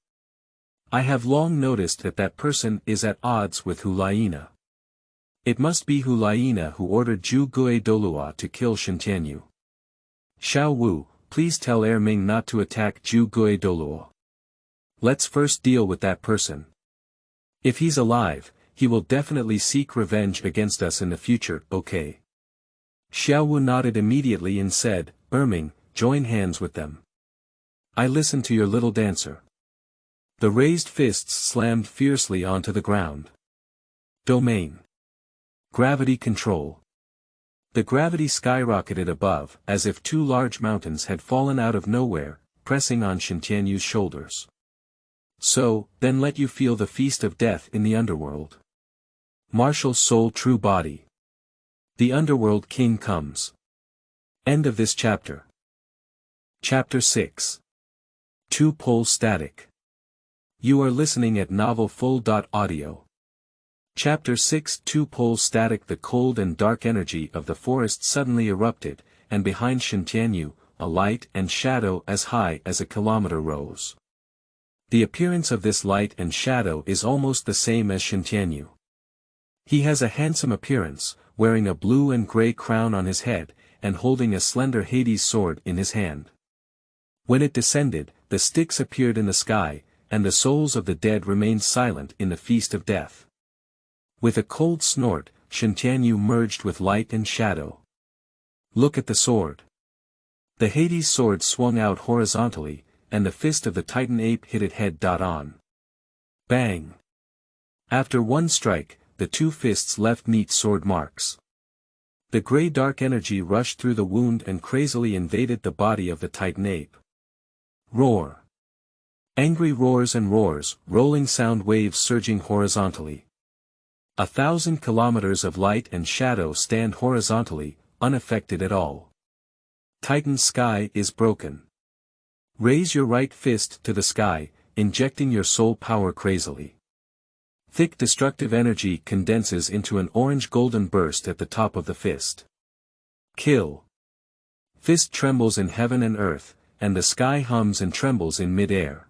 I have long noticed that person is at odds with Hulena. It must be Hulena who ordered Zhu Gue Douluo to kill Tiandou. Xiaowu, please tell Ming not to attack Zhu Gue Douluo. Let's first deal with that person. If he's alive, he will definitely seek revenge against us in the future, okay? Xiaowu nodded immediately and said, Ming, join hands with them. I listen to your little dancer. The raised fists slammed fiercely onto the ground. Domain. Gravity control. The gravity skyrocketed above, as if two large mountains had fallen out of nowhere, pressing on Tiandou's shoulders. So, then let you feel the feast of death in the Underworld. Martial Soul True Body. The Underworld King comes. End of this chapter. Chapter 6. Two-pole static. You are listening at novelfull.audio. Chapter 6. Two-pole static. The cold and dark energy of the forest suddenly erupted, and behind Tiandou, a light and shadow as high as a kilometer rose. The appearance of this light and shadow is almost the same as Tiandou. He has a handsome appearance, wearing a blue and gray crown on his head, and holding a slender Hades sword in his hand. When it descended, the sticks appeared in the sky, and the souls of the dead remained silent in the feast of death. With a cold snort, Tiandou merged with light and shadow. Look at the sword. The Hades sword swung out horizontally, and the fist of the Titan ape hit it head-on. Bang! After one strike, the two fists left neat sword marks. The gray dark energy rushed through the wound and crazily invaded the body of the Titan ape. Roar! Angry roars and roars, rolling sound waves surging horizontally. 1,000 kilometers of light and shadow stand horizontally, unaffected at all. Titan's sky is broken. Raise your right fist to the sky, injecting your soul power crazily. Thick destructive energy condenses into an orange-golden burst at the top of the fist. Kill. Fist trembles in heaven and earth, and the sky hums and trembles in mid-air.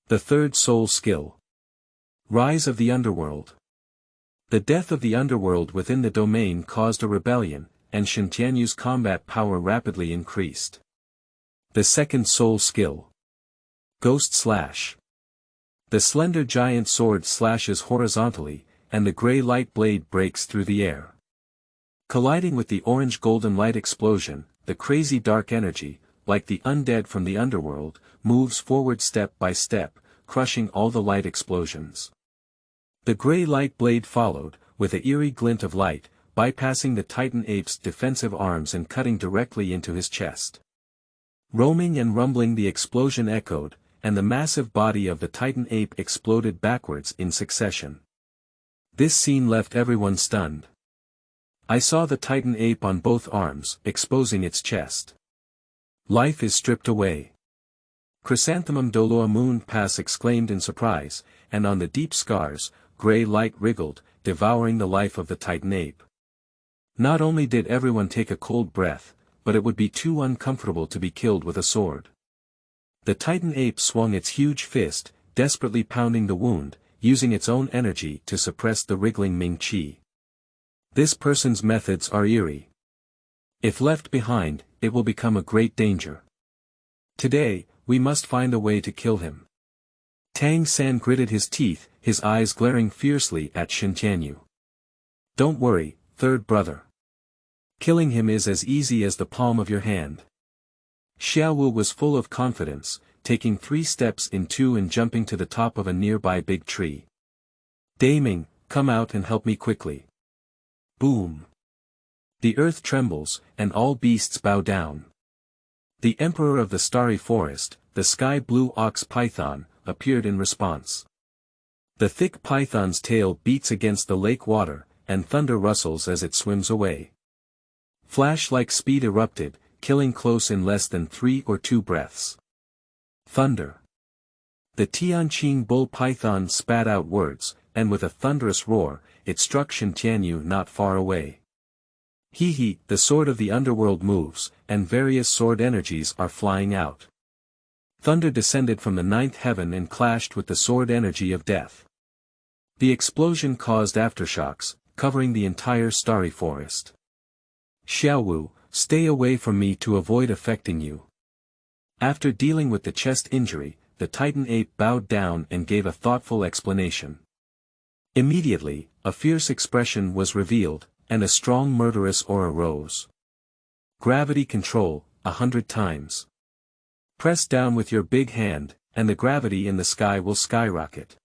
The third soul skill. Rise of the Underworld. The death of the Underworld within the domain caused a rebellion, and Tiandou's combat power rapidly increased. The second soul skill. Ghost Slash. The slender giant sword slashes horizontally, and the gray light blade breaks through the air. Colliding with the orange-golden light explosion, the crazy dark energy, like the undead from the Underworld, moves forward step by step, crushing all the light explosions. The gray light blade followed, with an eerie glint of light, bypassing the Titan ape's defensive arms and cutting directly into his chest. Roaming and rumbling, the explosion echoed, and the massive body of the Titan ape exploded backwards in succession. This scene left everyone stunned. I saw the Titan ape on both arms, exposing its chest. Life is stripped away. Chrysanthemum Douluo Moon Pass exclaimed in surprise, and on the deep scars, grey light wriggled, devouring the life of the Titan ape. Not only did everyone take a cold breath, but it would be too uncomfortable to be killed with a sword. The Titan ape swung its huge fist, desperately pounding the wound, using its own energy to suppress the wriggling Ming Qi. This person's methods are eerie. If left behind, it will become a great danger. Today, we must find a way to kill him. Tang San gritted his teeth, his eyes glaring fiercely at Tiandou. Don't worry, third brother. Killing him is as easy as the palm of your hand. Xiaowu was full of confidence, taking 3 steps in 2 and jumping to the top of a nearby big tree. Daming, come out and help me quickly. Boom. The earth trembles, and all beasts bow down. The emperor of the starry forest, the sky-blue ox python, appeared in response. The thick python's tail beats against the lake water, and thunder rustles as it swims away. Flash-like speed erupted, killing close in less than 3 or 2 breaths. Thunder. The Tianqing bull python spat out words, and with a thunderous roar, it struck Tiandou not far away. Hee, the sword of the underworld moves, and various sword energies are flying out. Thunder descended from the 9th heaven and clashed with the sword energy of death. The explosion caused aftershocks, covering the entire starry forest. Xiaowu, stay away from me to avoid affecting you. After dealing with the chest injury, the Titan ape bowed down and gave a thoughtful explanation. Immediately, a fierce expression was revealed, and a strong murderous aura rose. Gravity control, 100 times. Press down with your big hand, and the gravity in the sky will skyrocket.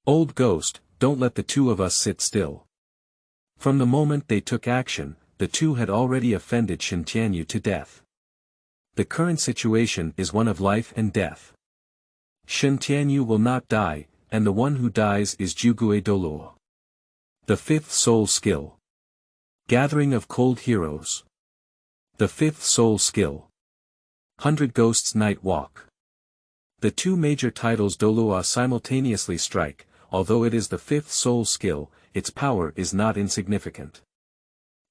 Old ghost, don't let the two of us sit still. From the moment they took action, the two had already offended Tiandou to death. The current situation is one of life and death. Tiandou will not die, and the one who dies is Jugue Douluo. The 5th soul skill. Gathering of cold heroes. The 5th soul skill. 100 Ghosts Night Walk. The 2 major titles Douluo simultaneously strike, although it is the 5th soul skill, its power is not insignificant.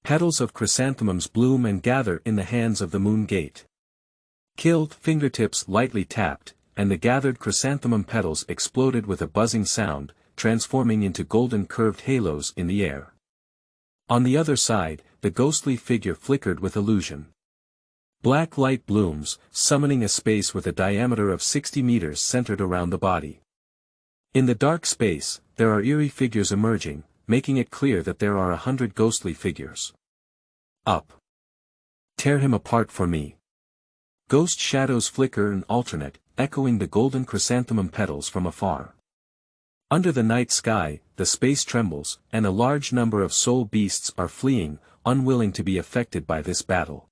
Petals of chrysanthemums bloom and gather in the hands of the moon gate. Killed fingertips lightly tapped, and the gathered chrysanthemum petals exploded with a buzzing sound, transforming into golden curved halos in the air. On the other side, the ghostly figure flickered with illusion. Black light blooms, summoning a space with a diameter of 60 meters centered around the body. In the dark space, there are eerie figures emerging, making it clear that there are 100 ghostly figures. Up. Tear him apart for me. Ghost shadows flicker and alternate, echoing the golden chrysanthemum petals from afar. Under the night sky, the space trembles, and a large number of soul beasts are fleeing, unwilling to be affected by this battle.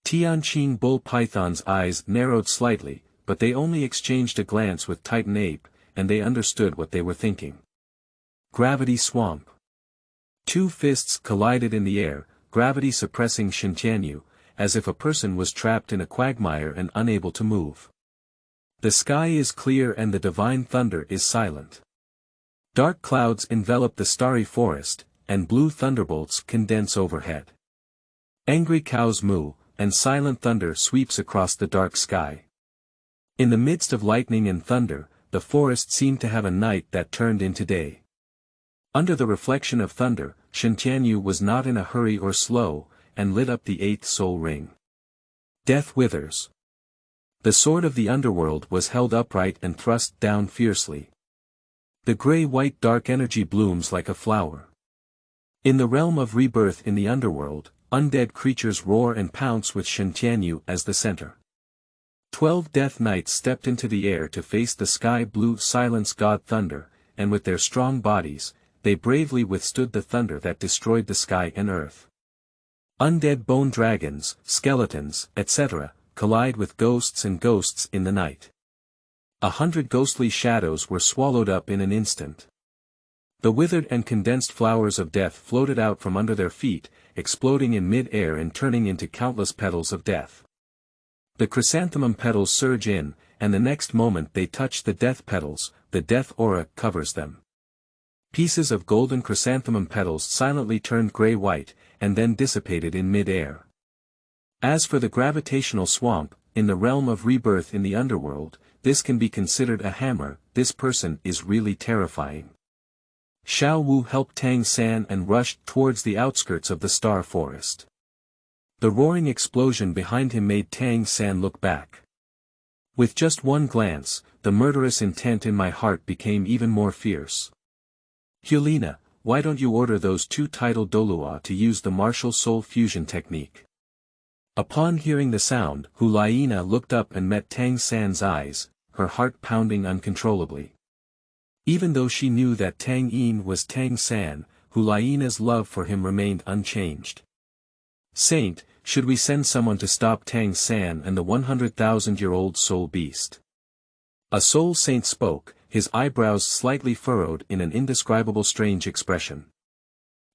Tianqing bull python's eyes narrowed slightly, but they only exchanged a glance with Titan ape, and they understood what they were thinking. Gravity swamp. 2 fists collided in the air, gravity suppressing Tiandou, as if a person was trapped in a quagmire and unable to move. The sky is clear and the divine thunder is silent. Dark clouds envelop the starry forest, and blue thunderbolts condense overhead. Angry cows moo, and silent thunder sweeps across the dark sky. In the midst of lightning and thunder, the forest seemed to have a night that turned into day. Under the reflection of thunder, Tiandou was not in a hurry or slow, and lit up the 8th soul ring. Death withers. The sword of the underworld was held upright and thrust down fiercely. The gray-white dark energy blooms like a flower. In the realm of rebirth in the underworld, undead creatures roar and pounce with Tiandou as the center. 12 death knights stepped into the air to face the sky-blue silence god thunder, and with their strong bodies, they bravely withstood the thunder that destroyed the sky and earth. Undead bone dragons, skeletons, etc., collide with ghosts and ghosts in the night. 100 ghostly shadows were swallowed up in an instant. The withered and condensed flowers of death floated out from under their feet, exploding in mid-air and turning into countless petals of death. The chrysanthemum petals surge in, and the next moment they touch the death petals, the death aura covers them. Pieces of golden chrysanthemum petals silently turned gray-white, and then dissipated in mid-air. As for the gravitational swamp, in the realm of rebirth in the underworld, this can be considered a hammer. This person is really terrifying. Xiao Wu helped Tang San and rushed towards the outskirts of the star forest. The roaring explosion behind him made Tang San look back. With just one glance, the murderous intent in my heart became even more fierce. Hulena, why don't you order those two titled Douluo to use the martial soul fusion technique? Upon hearing the sound, Hulena looked up and met Tang San's eyes, her heart pounding uncontrollably. Even though she knew that Tang Yin was Tang San, Hulena's love for him remained unchanged. Saint, should we send someone to stop Tang San and the 100,000-year-old soul beast? A soul saint spoke, his eyebrows slightly furrowed in an indescribable strange expression.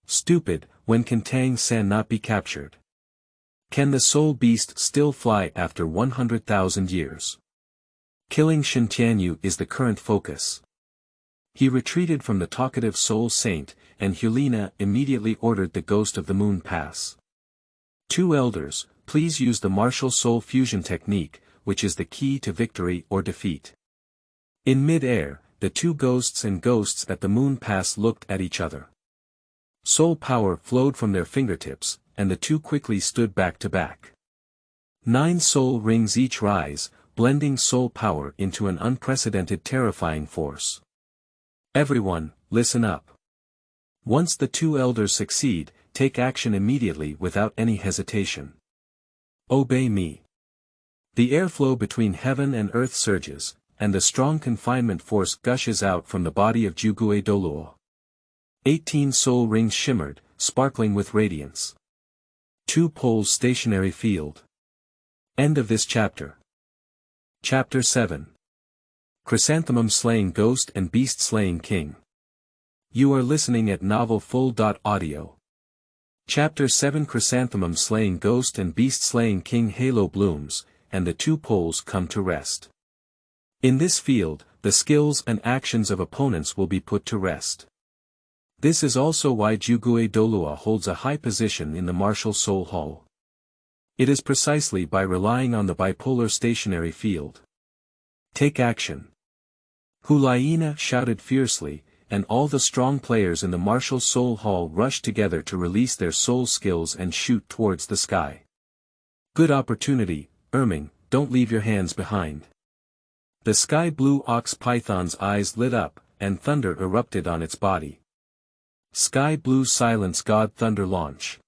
Stupid, when can Tang San not be captured? Can the soul beast still fly after 100,000 years? Killing Tiandou is the current focus. He retreated from the talkative soul saint, and Hulena immediately ordered the ghost of the moon pass. Two elders, please use the martial soul fusion technique, which is the key to victory or defeat. In mid-air, the two ghosts at the moon pass looked at each other. Soul power flowed from their fingertips, and the two quickly stood back to back. 9 soul rings each rise, blending soul power into an unprecedented terrifying force. Everyone, listen up. Once the two elders succeed, take action immediately without any hesitation. Obey me. The airflow between heaven and earth surges, and the strong confinement force gushes out from the body of Jugue Douluo. 18 soul rings shimmered, sparkling with radiance. 2 poles stationary field. End of this chapter. Chapter 7. Chrysanthemum slaying ghost and beast slaying king. You are listening at novelfull.audio. Chapter 7 Chrysanthemum slaying ghost and beast slaying king. Halo blooms, and the two poles come to rest. In this field, the skills and actions of opponents will be put to rest. This is also why Jugue Douluo holds a high position in the martial soul hall. It is precisely by relying on the bipolar stationary field. Take action. Hulena shouted fiercely, and all the strong players in the martial soul hall rushed together to release their soul skills and shoot towards the sky. Good opportunity, Erming, don't leave your hands behind. The sky blue ox python's eyes lit up, and thunder erupted on its body. Sky blue silence god thunder launch.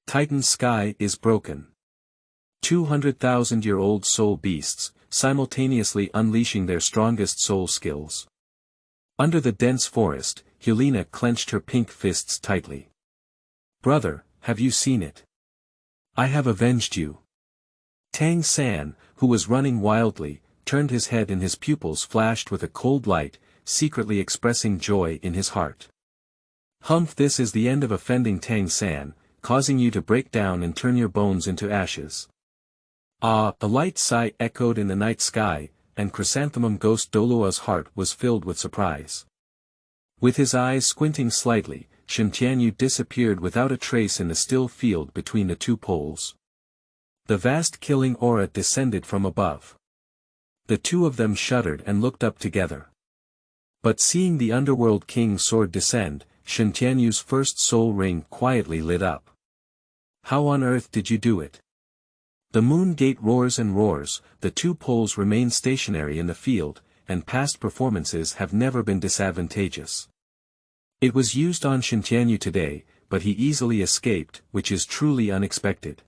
Titan sky is broken. 200,000-year-old soul beasts, simultaneously unleashing their strongest soul skills. Under the dense forest, Hulena clenched her pink fists tightly. Brother, have you seen it? I have avenged you. Tang San, who was running wildly, turned his head and his pupils flashed with a cold light, secretly expressing joy in his heart. Humph, this is the end of offending Tang San, causing you to break down and turn your bones into ashes. Ah, a light sigh echoed in the night sky, and Chrysanthemum Ghost Douluo's heart was filled with surprise. With his eyes squinting slightly, Tiandou disappeared without a trace in the still field between the two poles. The vast killing aura descended from above. The two of them shuddered and looked up together. But seeing the Underworld King's sword descend, Tiandou's first soul ring quietly lit up. How on earth did you do it? The moon gate roars and roars, the two poles remain stationary in the field, and past performances have never been disadvantageous. It was used on Tiandou today, but he easily escaped, which is truly unexpected.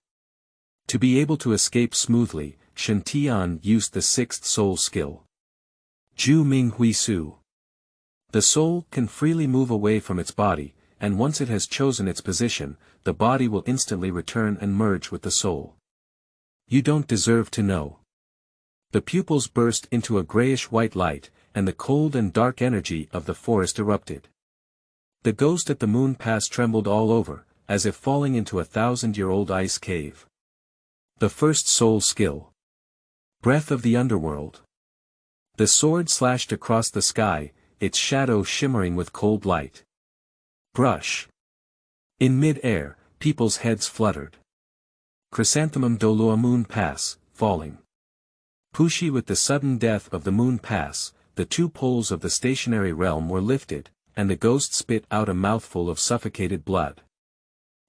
To be able to escape smoothly, Tiandou used the sixth soul skill. Ju Ming Hui Su. The soul can freely move away from its body, and once it has chosen its position, the body will instantly return and merge with the soul. You don't deserve to know. The pupils burst into a grayish-white light, and the cold and dark energy of the forest erupted. The ghost at the moon pass trembled all over, as if falling into a 1,000-year-old ice cave. The first soul skill. Breath of the Underworld. The sword slashed across the sky, its shadow shimmering with cold light. Brush. In mid-air, people's heads fluttered. Chrysanthemum Douluo moon pass, falling. Pushi with the sudden death of the moon pass, the two poles of the stationary realm were lifted, and the ghost spit out a mouthful of suffocated blood.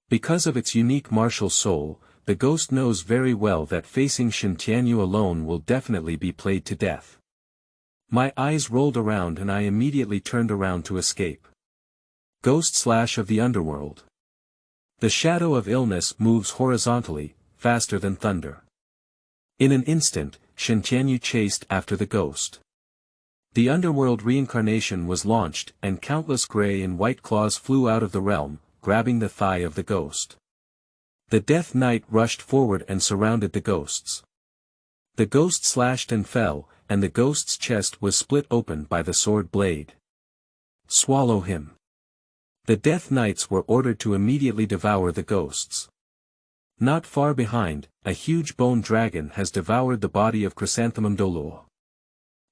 Because of its unique martial soul, the ghost knows very well that facing Tiandou alone will definitely be played to death. My eyes rolled around and I immediately turned around to escape. Ghost slash of the Underworld. The shadow of illness moves horizontally, faster than thunder. In an instant, Tiandou chased after the ghost. The Underworld reincarnation was launched, and countless grey and white claws flew out of the realm, grabbing the thigh of the ghost. The Death Knight rushed forward and surrounded the ghosts. The ghost slashed and fell, and the ghost's chest was split open by the sword blade. Swallow him. The Death Knights were ordered to immediately devour the ghosts. Not far behind, a huge bone dragon has devoured the body of Chrysanthemum Douluo.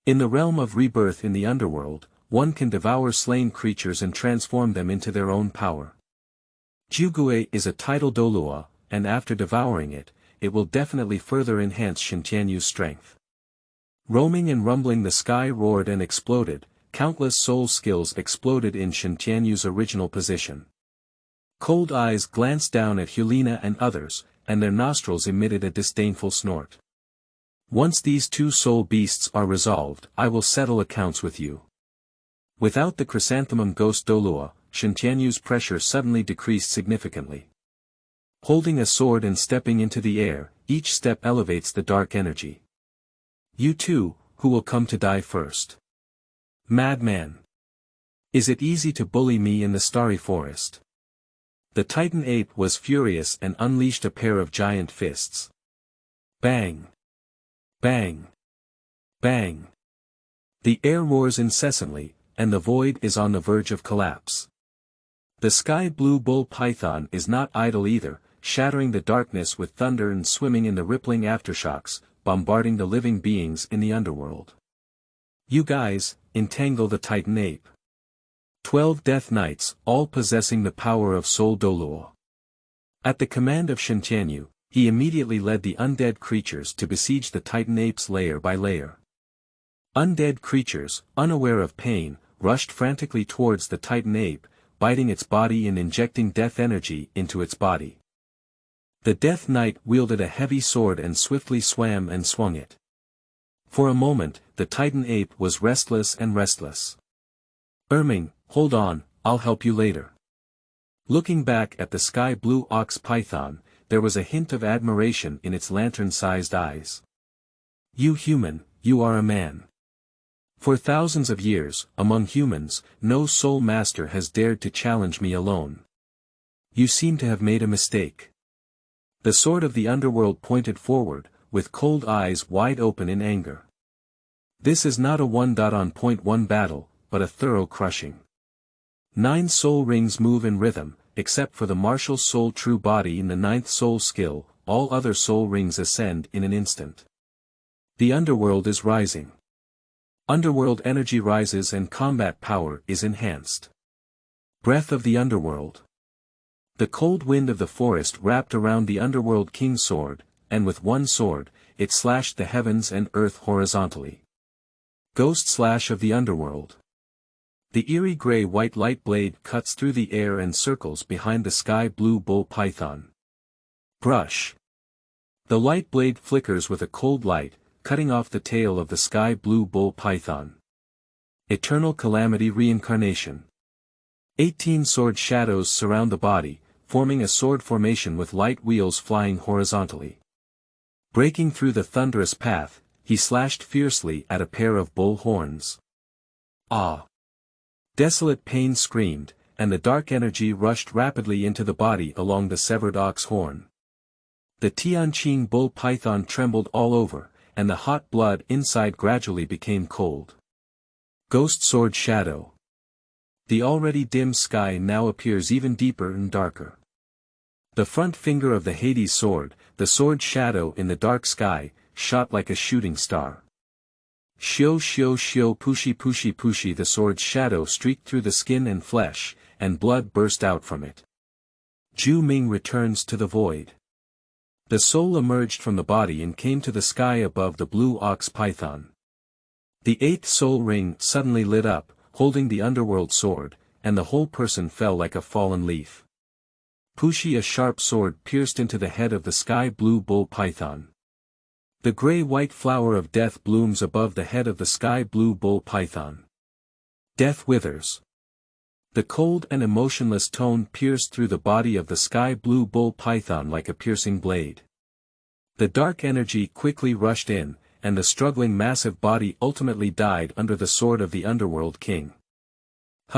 In the realm of rebirth in the Underworld, one can devour slain creatures and transform them into their own power. Jugui is a tidal Douluo, and after devouring it, it will definitely further enhance Tiandou's strength. Roaming and rumbling the sky roared and exploded, countless soul skills exploded in Tiandou's original position. Cold eyes glanced down at Hulena and others, and their nostrils emitted a disdainful snort. Once these two soul beasts are resolved, I will settle accounts with you. Without the Chrysanthemum ghost Douluo, Tiandou's pressure suddenly decreased significantly. Holding a sword and stepping into the air, each step elevates the dark energy. You too, who will come to die first? Madman! Is it easy to bully me in the starry forest? The Titan ape was furious and unleashed a pair of giant fists. Bang! Bang! Bang! The air roars incessantly, and the void is on the verge of collapse. The sky blue bull python is not idle either, shattering the darkness with thunder and swimming in the rippling aftershocks, bombarding the living beings in the Underworld. You guys, entangle the Titan ape. 12 Death Knights, all possessing the power of Soul Douluo. At the command of Tiandou, he immediately led the undead creatures to besiege the Titan apes layer by layer. Undead creatures, unaware of pain, rushed frantically towards the Titan ape, biting its body and injecting death energy into its body. The Death Knight wielded a heavy sword and swiftly swam and swung it. For a moment, the Titan ape was restless. Erming, hold on, I'll help you later. Looking back at the sky blue ox python, there was a hint of admiration in its lantern-sized eyes. You human, you are a man. For thousands of years, among humans, no soul master has dared to challenge me alone. You seem to have made a mistake. The sword of the Underworld pointed forward, with cold eyes wide open in anger. This is not a 1.1 battle, but a thorough crushing. 9 soul rings move in rhythm, except for the martial soul true body in the 9th soul skill, all other soul rings ascend in an instant. The Underworld is rising. Underworld energy rises and combat power is enhanced. Breath of the Underworld. The cold wind of the forest wrapped around the Underworld King's sword, and with one sword, it slashed the heavens and earth horizontally. Ghost slash of the Underworld. The eerie gray-white light blade cuts through the air and circles behind the sky blue bull python. Brush. The light blade flickers with a cold light, cutting off the tail of the sky blue bull python. Eternal Calamity Reincarnation. 18 sword shadows surround the body, forming a sword formation with light wheels flying horizontally. Breaking through the thunderous path, he slashed fiercely at a pair of bull horns. Ah! Desolate pain screamed, and the dark energy rushed rapidly into the body along the severed ox horn. The Tianqing bull python trembled all over, and the hot blood inside gradually became cold. Ghost sword shadow. The already dim sky now appears even deeper and darker. The front finger of the Hades sword, the sword shadow in the dark sky, shot like a shooting star. Shio shio shio pushi pushi pushi, the sword's shadow streaked through the skin and flesh, and blood burst out from it. Zhu Ming returns to the void. The soul emerged from the body and came to the sky above the blue ox python. The eighth soul ring suddenly lit up, holding the underworld sword, and the whole person fell like a fallen leaf. Pushi, a sharp sword pierced into the head of the sky blue bull python. The gray-white flower of death blooms above the head of the sky blue bull python. Death withers. The cold and emotionless tone pierced through the body of the sky blue bull python like a piercing blade. The dark energy quickly rushed in, and the struggling massive body ultimately died under the sword of the underworld king.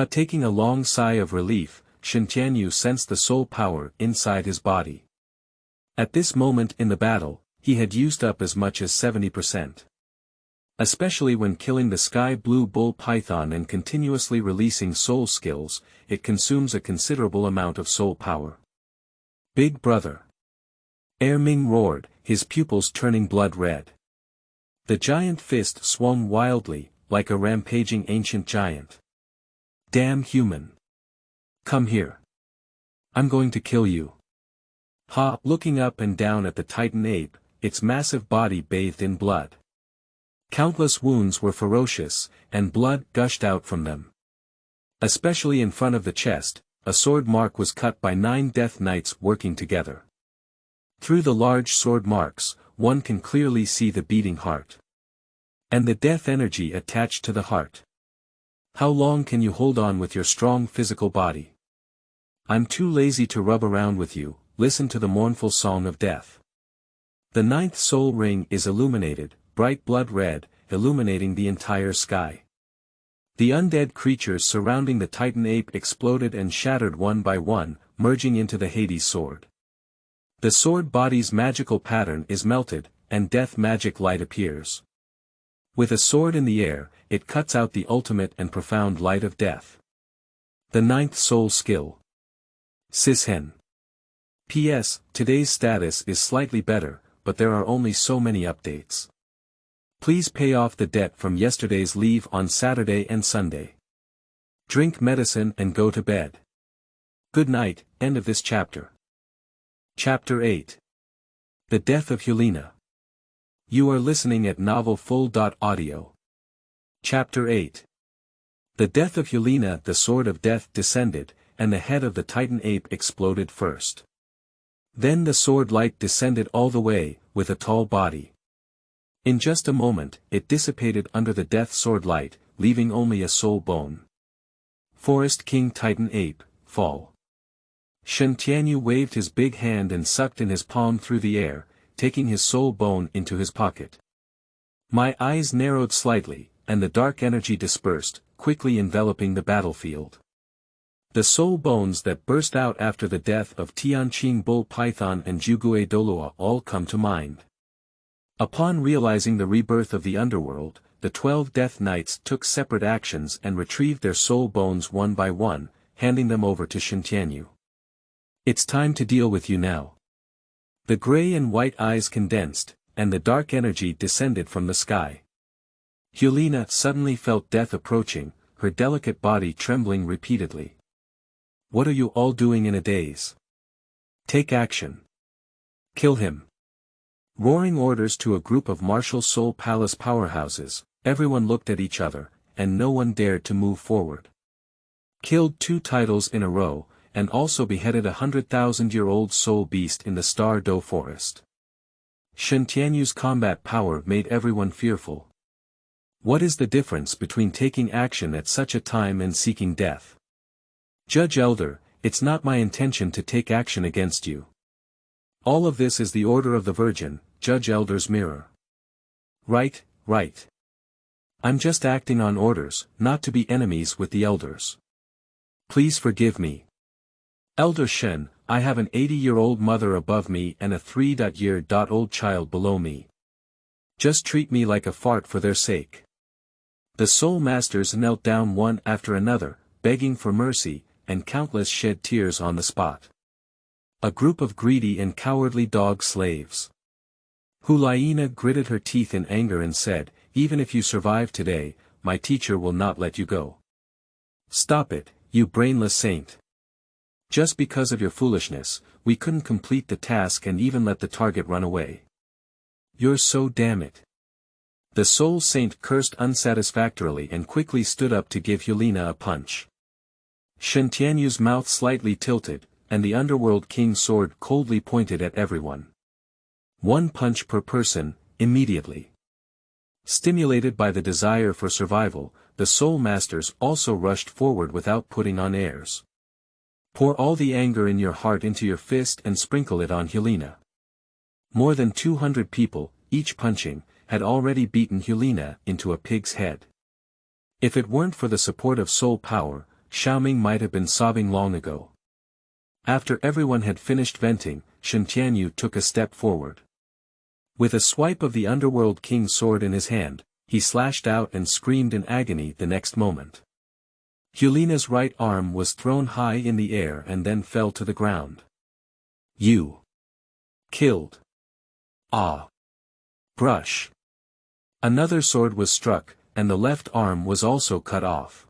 Taking a long sigh of relief, Tiandou sensed the soul power inside his body. At this moment in the battle, he had used up as much as 70%. Especially when killing the sky blue bull python and continuously releasing soul skills, it consumes a considerable amount of soul power. Big brother. Ming roared, his pupils turning blood red. The giant fist swung wildly, like a rampaging ancient giant. Damn human. Come here. I'm going to kill you. Looking up and down at the Titan ape, its massive body bathed in blood. Countless wounds were ferocious, and blood gushed out from them. Especially in front of the chest, a sword mark was cut by 9 death knights working together. Through the large sword marks, one can clearly see the beating heart. And the death energy attached to the heart. How long can you hold on with your strong physical body? I'm too lazy to rub around with you. Listen to the mournful song of death. The 9th soul ring is illuminated, bright blood red, illuminating the entire sky. The undead creatures surrounding the Titan ape exploded and shattered one by one, merging into the Hades sword. The sword body's magical pattern is melted, and death magic light appears. With a sword in the air, it cuts out the ultimate and profound light of death. The 9th soul skill. Sishen. P.S. Today's status is slightly better, but there are only so many updates. Please pay off the debt from yesterday's leave on Saturday and Sunday. Drink medicine and go to bed. Good night. End of this chapter. Chapter 8. The Death of Hulena. You are listening at novelfull.audio. Chapter 8. The Death of Hulena. The sword of death descended, and the head of the Titan ape exploded first. Then the sword light descended all the way, with a tall body. In just a moment, it dissipated under the death sword light, leaving only a soul bone. Forest King Titan Ape, fall. Tiandou waved his big hand and sucked in his palm through the air, taking his soul bone into his pocket. My eyes narrowed slightly, and the dark energy dispersed, quickly enveloping the battlefield. The soul bones that burst out after the death of Tianqing bull python and Jugue Douluo all come to mind. Upon realizing the rebirth of the underworld, the 12 death knights took separate actions and retrieved their soul bones one by one, handing them over to Tiandou. It's time to deal with you now. The gray and white eyes condensed, and the dark energy descended from the sky. Hulena suddenly felt death approaching, her delicate body trembling repeatedly. What are you all doing in a daze? Take action. Kill him. Roaring orders to a group of martial soul palace powerhouses, everyone looked at each other, and no one dared to move forward. Killed 2 titles in a row, and also beheaded a 100,000-year-old soul beast in the Star Doe forest. Tiandou's combat power made everyone fearful. What is the difference between taking action at such a time and seeking death? Judge Elder, it's not my intention to take action against you. All of this is the order of the Virgin, Judge Elder's mirror. Right, right. I'm just acting on orders, not to be enemies with the elders. Please forgive me. Elder Shen, I have an 80-year-old mother above me and a 3-year-old child below me. Just treat me like a fart for their sake. The Soul Masters knelt down one after another, begging for mercy, and countless shed tears on the spot. A group of greedy and cowardly dog slaves. Hulena gritted her teeth in anger and said, even if you survive today, my teacher will not let you go. Stop it, you brainless saint. Just because of your foolishness, we couldn't complete the task and even let the target run away. You're so damn it. The Soul Saint cursed unsatisfactorily and quickly stood up to give Hulena a punch. Shen Tianyu's mouth slightly tilted, and the Underworld King's sword coldly pointed at everyone. One punch per person, immediately. Stimulated by the desire for survival, the Soul Masters also rushed forward without putting on airs. Pour all the anger in your heart into your fist and sprinkle it on Hulena. More than 200 people, each punching, had already beaten Hulena into a pig's head. If it weren't for the support of soul power, Xiaoming might have been sobbing long ago. After everyone had finished venting, Shen Tianyu took a step forward. With a swipe of the Underworld King's sword in his hand, he slashed out and screamed in agony the next moment. Hulena's right arm was thrown high in the air and then fell to the ground. You. Killed. Ah. Brush. Another sword was struck, and the left arm was also cut off.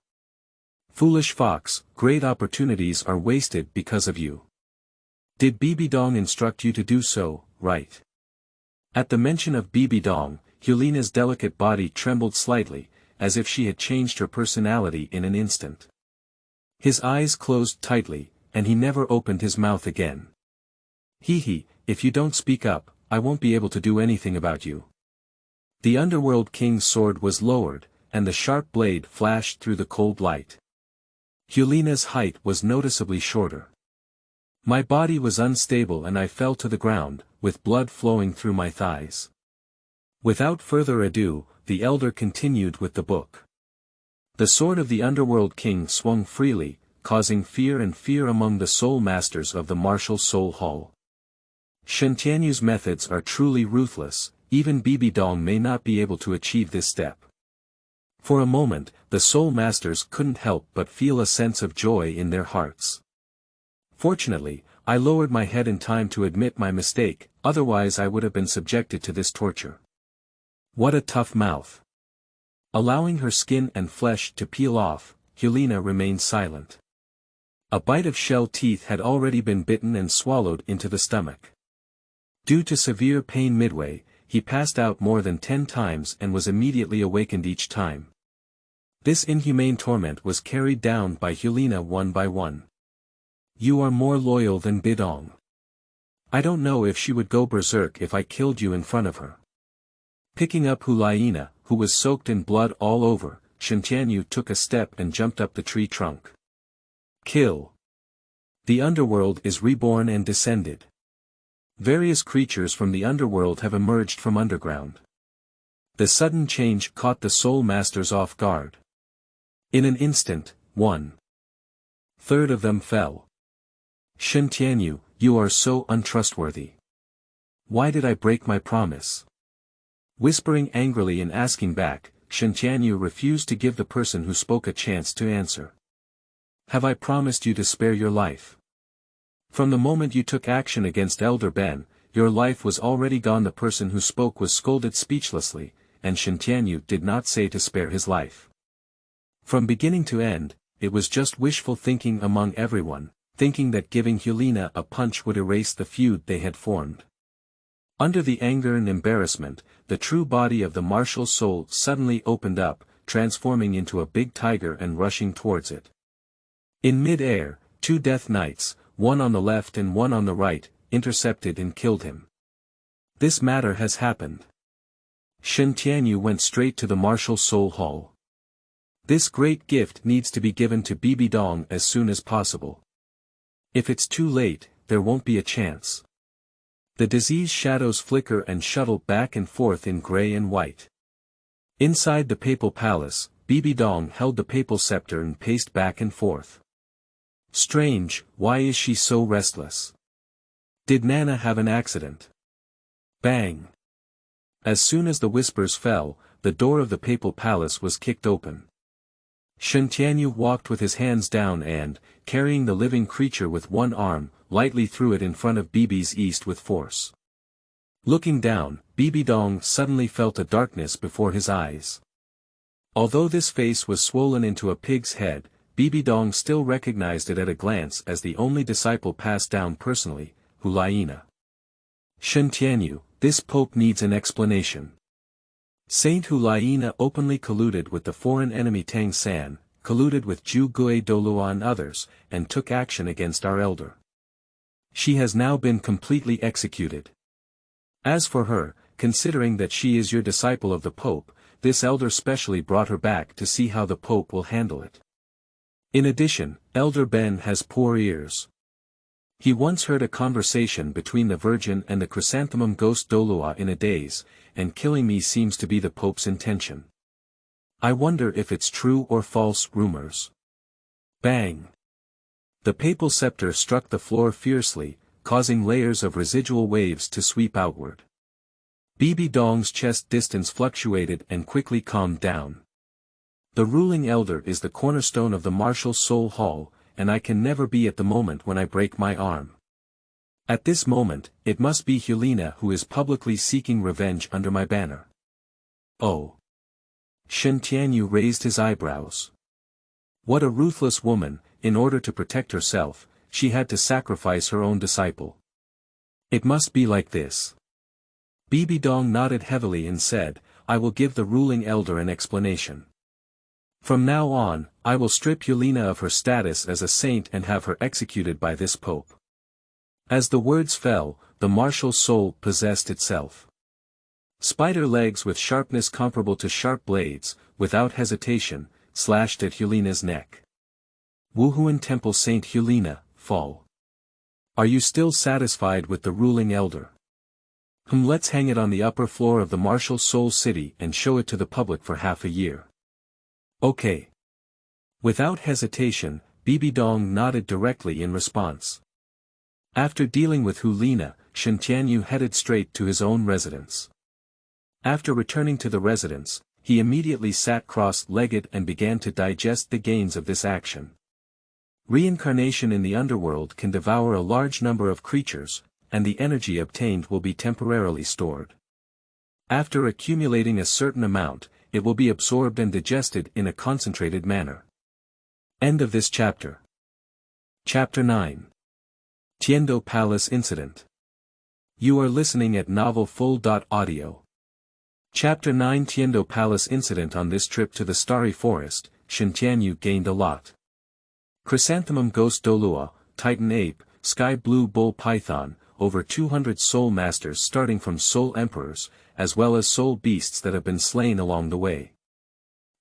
Foolish fox, great opportunities are wasted because of you. Did Bibidong instruct you to do so, right? At the mention of Bibidong, Hulena's delicate body trembled slightly, as if she had changed her personality in an instant. His eyes closed tightly, and he never opened his mouth again. Hee, if you don't speak up, I won't be able to do anything about you. The Underworld King's sword was lowered, and the sharp blade flashed through the cold light. Hulena's height was noticeably shorter. My body was unstable and I fell to the ground, with blood flowing through my thighs. Without further ado, the elder continued with the book. The sword of the Underworld King swung freely, causing fear among the soul masters of the martial soul hall. Shen Tianyu's methods are truly ruthless, even Bibidong may not be able to achieve this step. For a moment, the soul masters couldn't help but feel a sense of joy in their hearts. Fortunately, I lowered my head in time to admit my mistake, otherwise I would have been subjected to this torture. What a tough mouth. Allowing her skin and flesh to peel off, Hulena remained silent. A bite of shell teeth had already been bitten and swallowed into the stomach. Due to severe pain midway, he passed out more than 10 times and was immediately awakened each time. This inhumane torment was carried down by Hulena one by one. You are more loyal than Bidong. I don't know if she would go berserk if I killed you in front of her. Picking up Hulena, who was soaked in blood all over, Shen Tianyu took a step and jumped up the tree trunk. Kill. The underworld is reborn and descended. Various creatures from the underworld have emerged from underground. The sudden change caught the soul masters off guard. In an instant, 1/3 of them fell. Shen Tianyu, you are so untrustworthy. Why did I break my promise? Whispering angrily and asking back, Shen Tianyu refused to give the person who spoke a chance to answer. Have I promised you to spare your life? From the moment you took action against Elder Ben, your life was already gone. The person who spoke was scolded speechlessly, and Shen Tianyu did not say to spare his life. From beginning to end, it was just wishful thinking among everyone, thinking that giving Hulena a punch would erase the feud they had formed. Under the anger and embarrassment, the true body of the martial soul suddenly opened up, transforming into a big tiger and rushing towards it. In mid-air, 2 death knights, one on the left and one on the right, intercepted and killed him. This matter has happened. Shen Tianyu went straight to the martial soul hall. This great gift needs to be given to Bibidong as soon as possible. If it's too late, there won't be a chance. The disease shadows flicker and shuttle back and forth in gray and white. Inside the papal palace, Bibidong held the papal scepter and paced back and forth. Strange, why is she so restless? Did Nana have an accident? Bang! As soon as the whispers fell, the door of the papal palace was kicked open. Tiandou walked with his hands down and, carrying the living creature with one arm, lightly threw it in front of Bibi's east with force. Looking down, Bibidong suddenly felt a darkness before his eyes. Although this face was swollen into a pig's head, Bibidong still recognized it at a glance as the only disciple passed down personally, Hulena. Tiandou, this pope needs an explanation. Saint Hulena openly colluded with the foreign enemy Tang, colluded with Zhu Gui Douluo and others, and took action against our elder. She has now been completely executed. As for her, considering that she is your disciple of the Pope, this elder specially brought her back to see how the Pope will handle it. In addition, Elder Ben has poor ears. He once heard a conversation between the Virgin and the Chrysanthemum ghost Douluo in a daze, and killing me seems to be the Pope's intention. I wonder if it's true or false rumors. Bang! The papal scepter struck the floor fiercely, causing layers of residual waves to sweep outward. Bibidong's chest distance fluctuated and quickly calmed down. The ruling elder is the cornerstone of the martial soul hall, and I can never be at the moment when I break my arm. At this moment, it must be Hulena who is publicly seeking revenge under my banner. Oh! Tiandou raised his eyebrows. What a ruthless woman, in order to protect herself, she had to sacrifice her own disciple. It must be like this. Bibidong nodded heavily and said, I will give the ruling elder an explanation. From now on, I will strip Hulena of her status as a saint and have her executed by this pope. As the words fell, the martial soul possessed itself. Spider legs with sharpness comparable to sharp blades, without hesitation, slashed at Hulena's neck. Wuhuan Temple Saint Hulena, fall. Are you still satisfied with the ruling elder? Let's hang it on the upper floor of the martial soul city and show it to the public for half a year. Okay. Without hesitation, Bibidong nodded directly in response. After dealing with Hulena, Tiandou headed straight to his own residence. After returning to the residence, he immediately sat cross-legged and began to digest the gains of this action. Reincarnation in the underworld can devour a large number of creatures, and the energy obtained will be temporarily stored. After accumulating a certain amount, it will be absorbed and digested in a concentrated manner. End of this chapter. Chapter 9. Tiandou Palace Incident. You are listening at novelfull.audio. Chapter 9 Tiandou Palace Incident. On this trip to the Starry Forest, Tiandou gained a lot. Chrysanthemum Ghost Douluo, Titan Ape, Sky Blue Bull Python, over 200 soul masters starting from soul emperors, as well as soul beasts that have been slain along the way.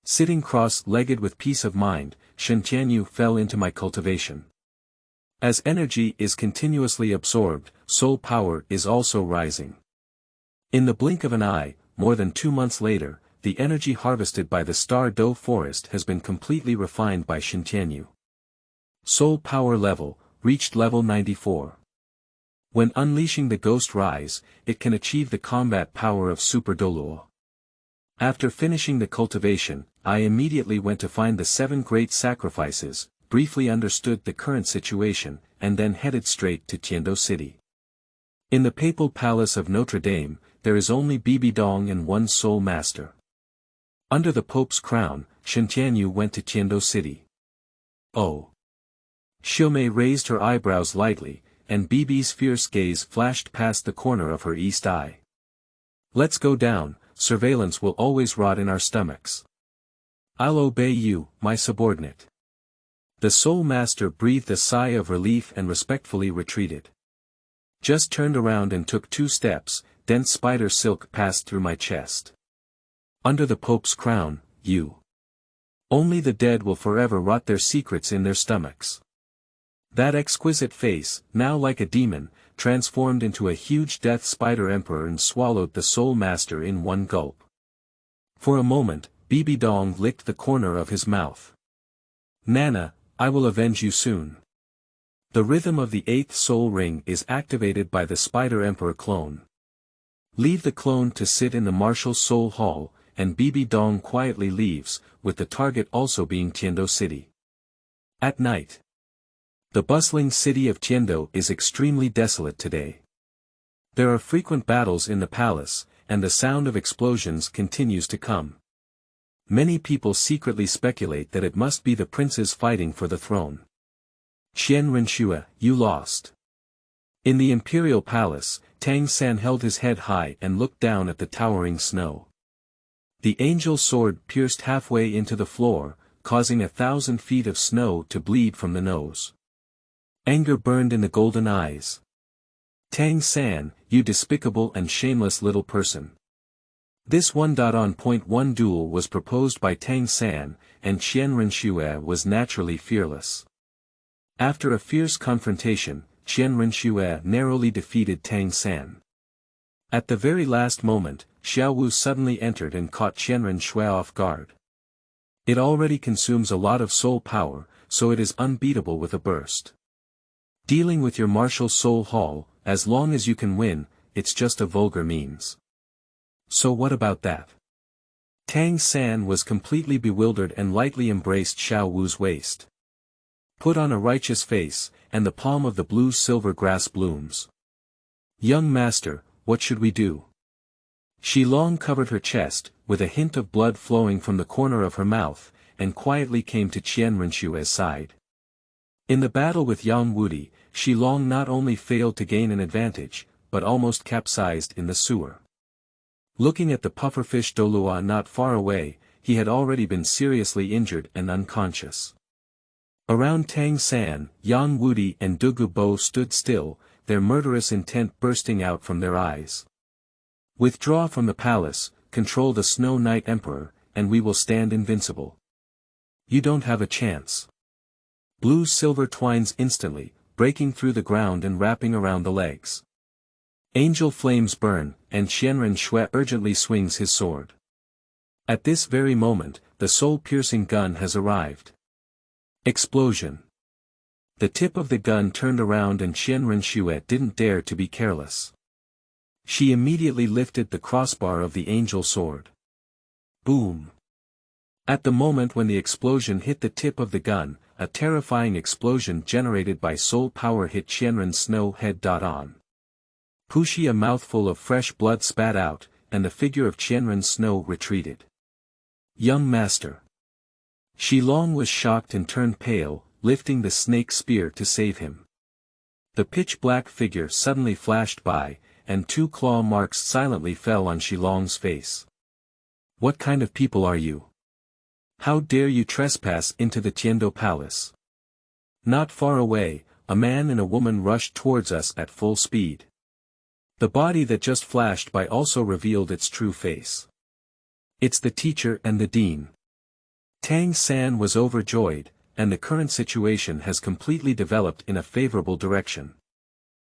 Sitting cross-legged with peace of mind, Tiandou fell into my cultivation. As energy is continuously absorbed, soul power is also rising. In the blink of an eye, more than 2 months later, the energy harvested by the Star Doe Forest has been completely refined by Tiandou. Soul power level, reached level 94. When unleashing the Ghost Rise, it can achieve the combat power of Super Douluo. After finishing the cultivation, I immediately went to find the 7 great sacrifices, briefly understood the current situation, and then headed straight to Tiandou City. In the Papal Palace of Notre Dame, there is only Bibidong and one soul master. Under the Pope's crown, Tiandou went to Tiandou City. Oh! Xiaomei raised her eyebrows lightly, and Bibi's fierce gaze flashed past the corner of her east eye. Let's go down, surveillance will always rot in our stomachs. I'll obey you, my subordinate. The soul master breathed a sigh of relief and respectfully retreated. Just turned around and took 2 steps, dense spider silk passed through my chest. Under the Pope's crown, you. Only the dead will forever rot their secrets in their stomachs. That exquisite face, now like a demon, transformed into a huge death spider emperor and swallowed the soul master in one gulp. For a moment, Bibidong licked the corner of his mouth. Nana, I will avenge you soon. The rhythm of the 8th soul ring is activated by the Spider Emperor clone. Leave the clone to sit in the martial soul hall, and Bibidong quietly leaves, with the target also being Tiandou city. At night. The bustling city of Tiandou is extremely desolate today. There are frequent battles in the palace, and the sound of explosions continues to come. Many people secretly speculate that it must be the princes fighting for the throne. Qian Renxue, you lost. In the imperial palace, Tang San held his head high and looked down at the towering snow. The angel sword pierced halfway into the floor, causing 1,000 feet of snow to bleed from the nose. Anger burned in the golden eyes. Tang San, you despicable and shameless little person. This 1.1 duel was proposed by Tang San, and Qian Renxue was naturally fearless. After a fierce confrontation, Qian Renxue narrowly defeated Tang San. At the very last moment, Xiao Wu suddenly entered and caught Qian Renxue off guard. It already consumes a lot of soul power, so it is unbeatable with a burst. Dealing with your martial soul hall, as long as you can win, it's just a vulgar means. So what about that? Tang San was completely bewildered and lightly embraced Xiao Wu's waist. Put on a righteous face, and the palm of the blue-silver grass blooms. Young master, what should we do? She long covered her chest, with a hint of blood flowing from the corner of her mouth, and quietly came to Qian Renxue's side. In the battle with Yang Wudi, Shi Long not only failed to gain an advantage, but almost capsized in the sewer. Looking at the pufferfish Douluo not far away, he had already been seriously injured and unconscious. Around Tang San, Yang Wudi and Dugu Bo stood still, their murderous intent bursting out from their eyes. Withdraw from the palace, control the Snow Knight Emperor, and we will stand invincible. You don't have a chance. Blue-silver twines instantly, breaking through the ground and wrapping around the legs. Angel flames burn, and Qian Renxue urgently swings his sword. At this very moment, the soul-piercing gun has arrived. Explosion. The tip of the gun turned around and Qian Renxue didn't dare to be careless. She immediately lifted the crossbar of the angel sword. Boom. At the moment when the explosion hit the tip of the gun, a terrifying explosion generated by soul power hit Qianren's snow head on. Pushi, a mouthful of fresh blood spat out, and the figure of Qianren's snow retreated. Young master. Shi Long was shocked and turned pale, lifting the snake spear to save him. The pitch-black figure suddenly flashed by, and 2 claw marks silently fell on Shi Long's face. What kind of people are you? How dare you trespass into the Tiandou palace? Not far away, a man and a woman rushed towards us at full speed. The body that just flashed by also revealed its true face. It's the teacher and the dean. Tang San was overjoyed, and the current situation has completely developed in a favorable direction.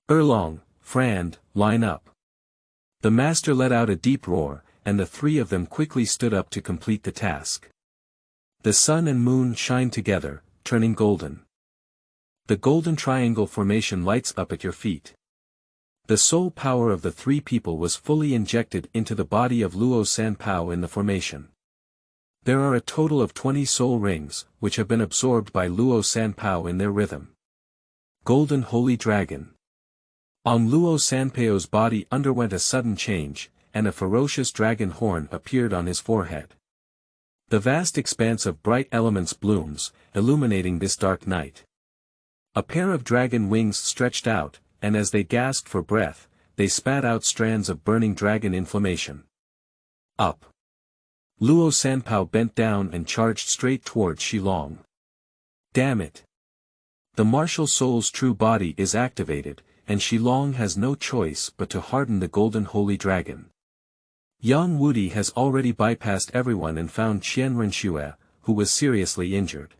Erlong, Frand, line up. The master let out a deep roar, and the 3 of them quickly stood up to complete the task. The sun and moon shine together, turning golden. The golden triangle formation lights up at your feet. The soul power of the 3 people was fully injected into the body of Luo Sanpao in the formation. There are a total of 20 soul rings, which have been absorbed by Luo Sanpao in their rhythm. Golden Holy Dragon. Luo Sanpao's body underwent a sudden change, and a ferocious dragon horn appeared on his forehead. The vast expanse of bright elements blooms, illuminating this dark night. A pair of dragon wings stretched out, and as they gasped for breath, they spat out strands of burning dragon inflammation. Up. Luo Sanpao bent down and charged straight towards Shi Long. Damn it. The martial soul's true body is activated, and Shi Long has no choice but to harden the golden holy dragon. Yang Wudi has already bypassed everyone and found Qian Renxue, who was seriously injured.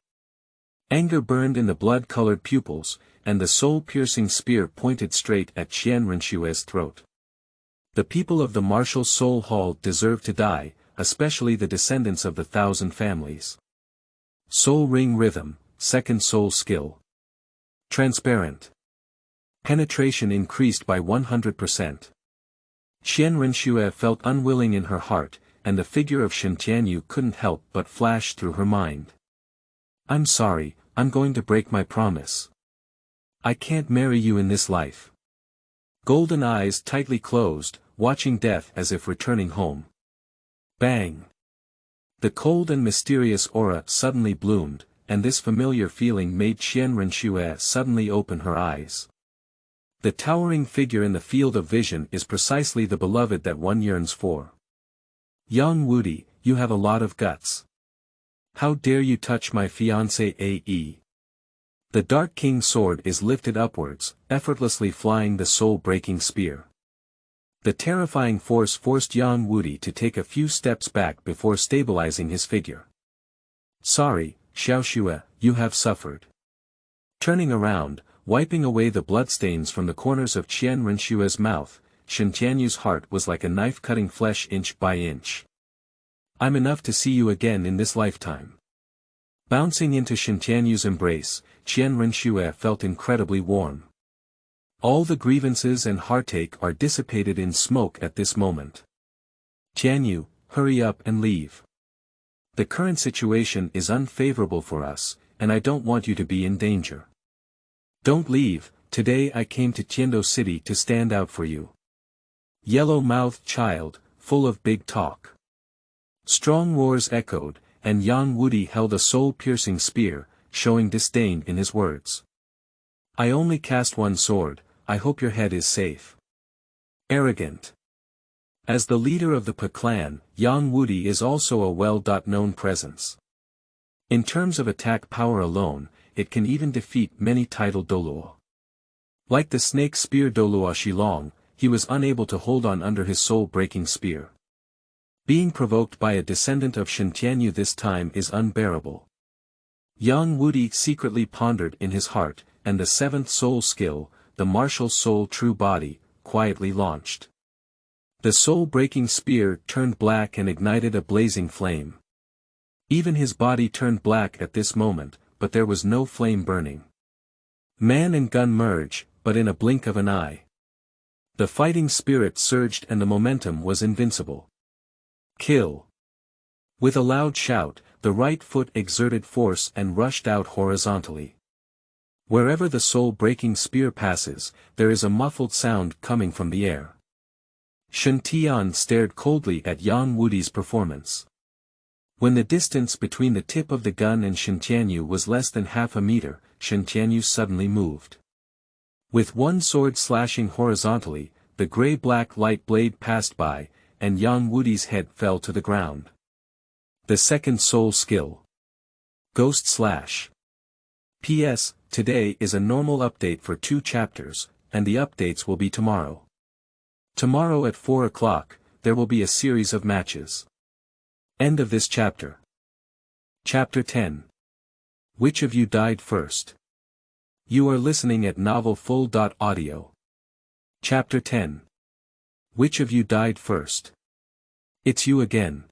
Anger burned in the blood-colored pupils, and the soul-piercing spear pointed straight at Qian Renxue's throat. The people of the martial soul hall deserve to die, especially the descendants of the Thousand Families. Soul Ring Rhythm, second soul skill. Transparent. Penetration increased by 100%. Qian Renxue felt unwilling in her heart, and the figure of Tiandou couldn't help but flash through her mind. I'm sorry, I'm going to break my promise. I can't marry you in this life. Golden eyes tightly closed, watching death as if returning home. Bang! The cold and mysterious aura suddenly bloomed, and this familiar feeling made Qian Renxue suddenly open her eyes. The towering figure in the field of vision is precisely the beloved that one yearns for. Young Wudi, you have a lot of guts. How dare you touch my fiancé A.E. The Dark King's sword is lifted upwards, effortlessly flying the soul-breaking spear. The terrifying force forced Yang Wudi to take a few steps back before stabilizing his figure. Sorry, Xiaoxue, you have suffered. Turning around, wiping away the bloodstains from the corners of Qian Renxue's mouth, Tiandou's heart was like a knife cutting flesh inch by inch. I'm enough to see you again in this lifetime. Bouncing into Tiandou's embrace, Qian Renxue felt incredibly warm. All the grievances and heartache are dissipated in smoke at this moment. Tiandou, hurry up and leave. The current situation is unfavorable for us, and I don't want you to be in danger. Don't leave, today I came to Tiandou City to stand out for you. Yellow-mouthed child, full of big talk. Strong roars echoed, and Yang Wudi held a soul-piercing spear, showing disdain in his words. I only cast one sword, I hope your head is safe. Arrogant. As the leader of the Pa clan, Yang Wudi is also a well-known presence. In terms of attack power alone, it can even defeat many titled Douluo. Like the snake spear Douluo Shilong, he was unable to hold on under his soul-breaking spear. Being provoked by a descendant of Tiandou this time is unbearable. Yang Wudi secretly pondered in his heart, and the seventh soul skill, the martial soul true body, quietly launched. The soul-breaking spear turned black and ignited a blazing flame. Even his body turned black at this moment, but there was no flame burning. Man and gun merge, but in a blink of an eye. The fighting spirit surged and the momentum was invincible. Kill! With a loud shout, the right foot exerted force and rushed out horizontally. Wherever the soul-breaking spear passes, there is a muffled sound coming from the air. Shen Tian stared coldly at Yang Wudi's performance. When the distance between the tip of the gun and Tiandou was less than half a meter, Tiandou suddenly moved. With one sword slashing horizontally, the gray-black light blade passed by, and Yang Wudi's head fell to the ground. The second soul skill. Ghost Slash. P.S. Today is a normal update for 2 chapters, and the updates will be tomorrow. Tomorrow at 4 o'clock, there will be a series of matches. End of this chapter. Chapter 10. Which of you died first? You are listening at novelfull.audio. Chapter 10. Which of you died first? It's you again.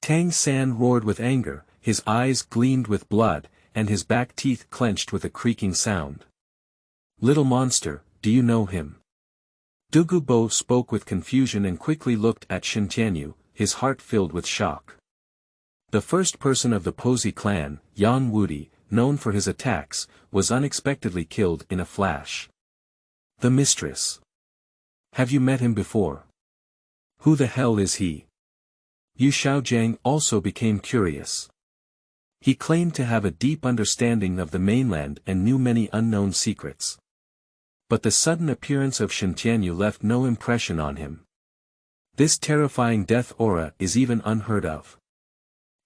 Tang San roared with anger, his eyes gleamed with blood, and his back teeth clenched with a creaking sound. Little monster, do you know him? Dugubo spoke with confusion and quickly looked at Tiandou, his heart filled with shock. The first person of the Posey clan, Yang Wudi, known for his attacks, was unexpectedly killed in a flash. The mistress. Have you met him before? Who the hell is he? Yu Xiaojiang also became curious. He claimed to have a deep understanding of the mainland and knew many unknown secrets. But the sudden appearance of Tiandou left no impression on him. This terrifying death aura is even unheard of.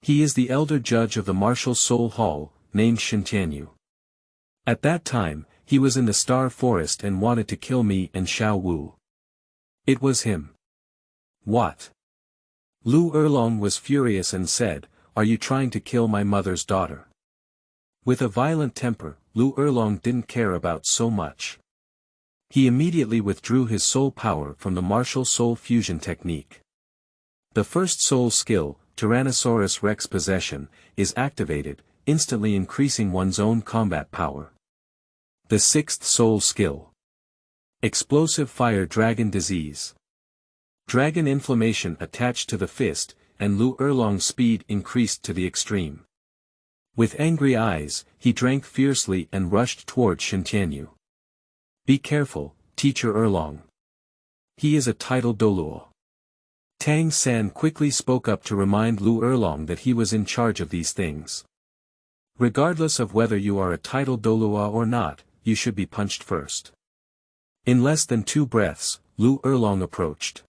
He is the elder judge of the Martial Soul Hall, named Tiandou. At that time, he was in the Star Forest and wanted to kill me and Xiao Wu. It was him. What? Lu Erlong was furious and said, "Are you trying to kill my mother's daughter?" With a violent temper, Lu Erlong didn't care about so much. He immediately withdrew his soul power from the martial soul fusion technique. The first soul skill, Tyrannosaurus Rex Possession, is activated, instantly increasing one's own combat power. The sixth soul skill. Explosive Fire Dragon Disease. Dragon inflammation attached to the fist, and Lu Erlong's speed increased to the extreme. With angry eyes, he drank fiercely and rushed toward Tiandou. Be careful, Teacher Erlong. He is a titled Douluo. Tang San quickly spoke up to remind Lu Erlong that he was in charge of these things. Regardless of whether you are a titled Douluo or not, you should be punched first. In less than 2 breaths, Lu Erlong approached.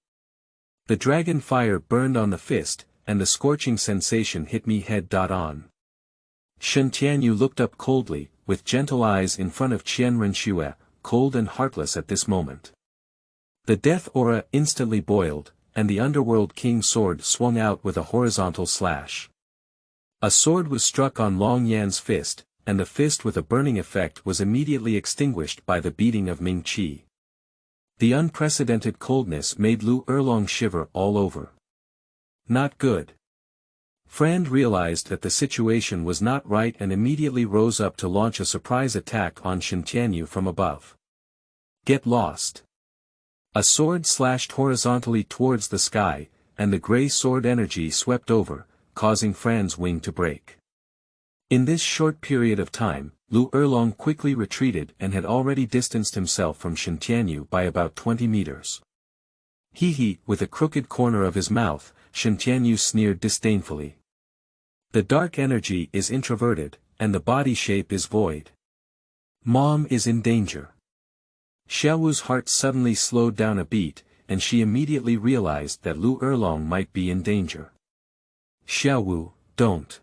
The dragon fire burned on the fist, and the scorching sensation hit me head-on. Tiandou looked up coldly, with gentle eyes in front of Qian Renxue, cold and heartless at this moment. The death aura instantly boiled, and the Underworld King's sword swung out with a horizontal slash. A sword was struck on Long Yan's fist, and the fist with a burning effect was immediately extinguished by the beating of Ming Qi. The unprecedented coldness made Lu Erlong shiver all over. Not good. Frand realized that the situation was not right and immediately rose up to launch a surprise attack on Tiandou from above. Get lost. A sword slashed horizontally towards the sky, and the grey sword energy swept over, causing Frand's wing to break. In this short period of time, Lu Erlong quickly retreated and had already distanced himself from Tiandou by about 20 meters. Hee, with a crooked corner of his mouth, Tiandou sneered disdainfully. The dark energy is introverted, and the body shape is void. Mom is in danger. Xiaowu's heart suddenly slowed down a beat, and she immediately realized that Lu Erlong might be in danger. Xiaowu, don't.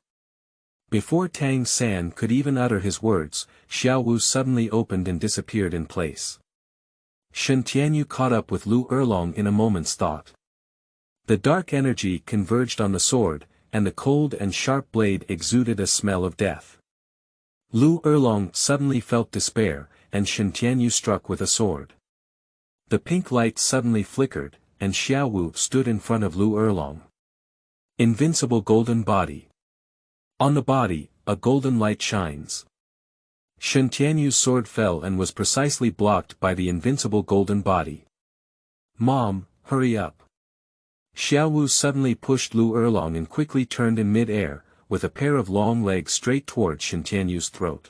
Before Tang San could even utter his words, Xiaowu suddenly opened and disappeared in place. Tiandou caught up with Lu Erlong in a moment's thought. The dark energy converged on the sword, and the cold and sharp blade exuded a smell of death. Lu Erlong suddenly felt despair, and Tiandou struck with a sword. The pink light suddenly flickered, and Xiaowu stood in front of Lu Erlong. Invincible golden body. On the body, a golden light shines. Tiandou's sword fell and was precisely blocked by the invincible golden body. Mom, hurry up. Xiaowu suddenly pushed Lu Erlong and quickly turned in mid-air, with a pair of long legs straight toward Tiandou's throat.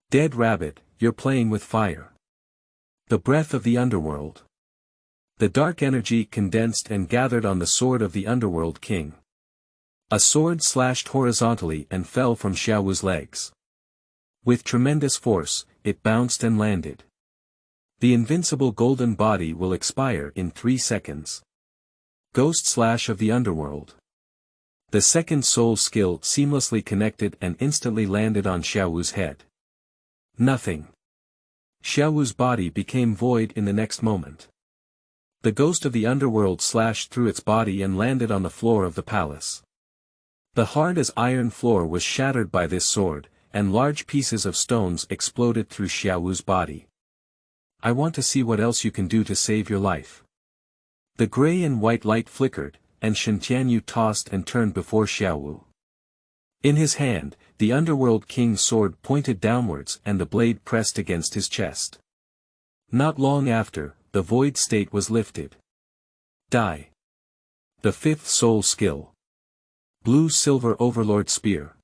Dead rabbit, you're playing with fire. The breath of the underworld. The dark energy condensed and gathered on the sword of the Underworld King. A sword slashed horizontally and fell from Xiaowu's legs. With tremendous force, it bounced and landed. The invincible golden body will expire in 3 seconds. Ghost Slash of the Underworld. The second soul skill seamlessly connected and instantly landed on Xiaowu's head. Nothing. Xiaowu's body became void in the next moment. The ghost of the underworld slashed through its body and landed on the floor of the palace. The hard as iron floor was shattered by this sword, and large pieces of stones exploded through Xiaowu's body. I want to see what else you can do to save your life. The gray and white light flickered, and Tiandou tossed and turned before Xiaowu. In his hand, the Underworld King's sword pointed downwards and the blade pressed against his chest. Not long after, the void state was lifted. Die. The fifth soul skill. Blue-Silver Overlord Spear.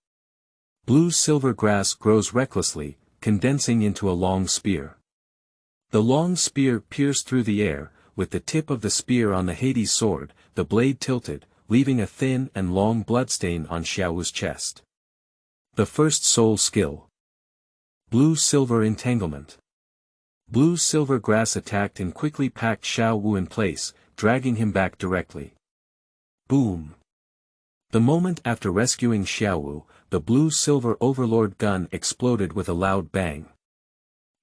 Blue-silver grass grows recklessly, condensing into a long spear. The long spear pierced through the air, with the tip of the spear on the Hades sword, the blade tilted, leaving a thin and long bloodstain on Xiaowu's chest. The first soul skill. Blue-silver entanglement. Blue-silver grass attacked and quickly packed Xiaowu in place, dragging him back directly. Boom. The moment after rescuing Xiaowu, the blue-silver overlord gun exploded with a loud bang.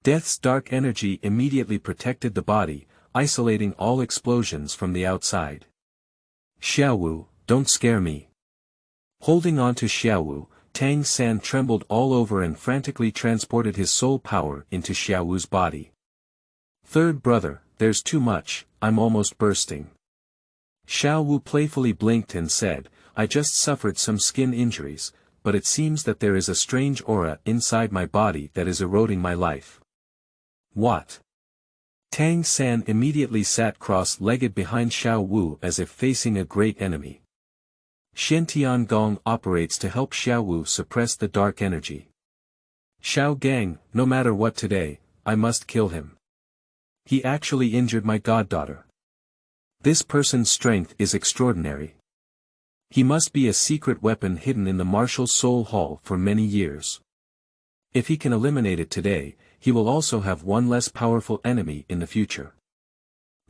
Death's dark energy immediately protected the body, isolating all explosions from the outside. Xiaowu, don't scare me. Holding on to Xiaowu, Tang San trembled all over and frantically transported his soul power into Xiaowu's body. Third brother, there's too much, I'm almost bursting. Xiao Wu playfully blinked and said, I just suffered some skin injuries, but it seems that there is a strange aura inside my body that is eroding my life. What? Tang San immediately sat cross-legged behind Xiao Wu as if facing a great enemy. Xian Gong operates to help Xiao Wu suppress the dark energy. Xiao Gang, no matter what today, I must kill him. He actually injured my goddaughter. This person's strength is extraordinary. He must be a secret weapon hidden in the Martial Soul Hall for many years. If he can eliminate it today, he will also have one less powerful enemy in the future.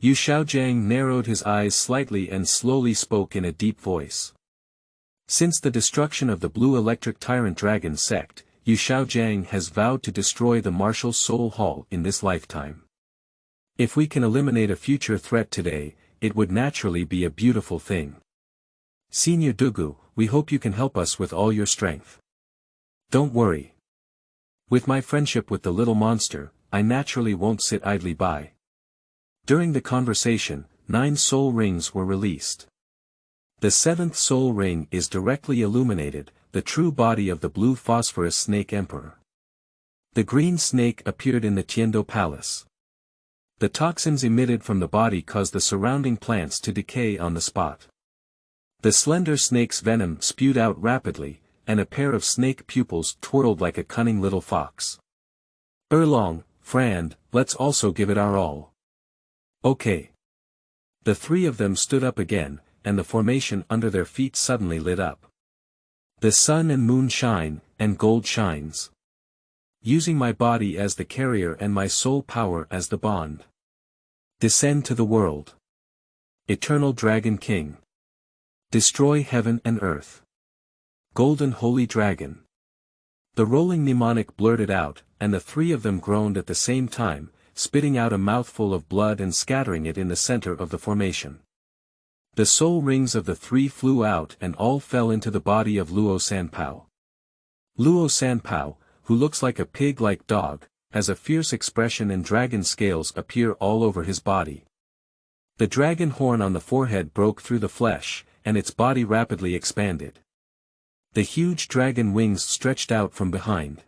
Yu Xiaojiang narrowed his eyes slightly and slowly spoke in a deep voice. Since the destruction of the Blue Electric Tyrant Dragon sect, Yu Xiaojiang has vowed to destroy the Martial Soul Hall in this lifetime. If we can eliminate a future threat today, it would naturally be a beautiful thing. Senior Dugu, we hope you can help us with all your strength. Don't worry. With my friendship with the little monster, I naturally won't sit idly by. During the conversation, 9 soul rings were released. The 7th soul ring is directly illuminated, the true body of the blue phosphorus snake emperor. The green snake appeared in the Tiandou palace. The toxins emitted from the body caused the surrounding plants to decay on the spot. The slender snake's venom spewed out rapidly, and a pair of snake pupils twirled like a cunning little fox. Erlong, Frand, let's also give it our all. Okay. The 3 of them stood up again, and the formation under their feet suddenly lit up. The sun and moon shine, and gold shines. Using my body as the carrier and my soul power as the bond. Descend to the world. Eternal Dragon King. Destroy heaven and earth. Golden Holy Dragon. The rolling mnemonic blurted out, and the 3 of them groaned at the same time, spitting out a mouthful of blood and scattering it in the center of the formation. The soul rings of the 3 flew out and all fell into the body of Luo Sanpao. Luo Sanpao, who looks like a pig-like dog, has a fierce expression and dragon scales appear all over his body. The dragon horn on the forehead broke through the flesh, and its body rapidly expanded. The huge dragon wings stretched out from behind.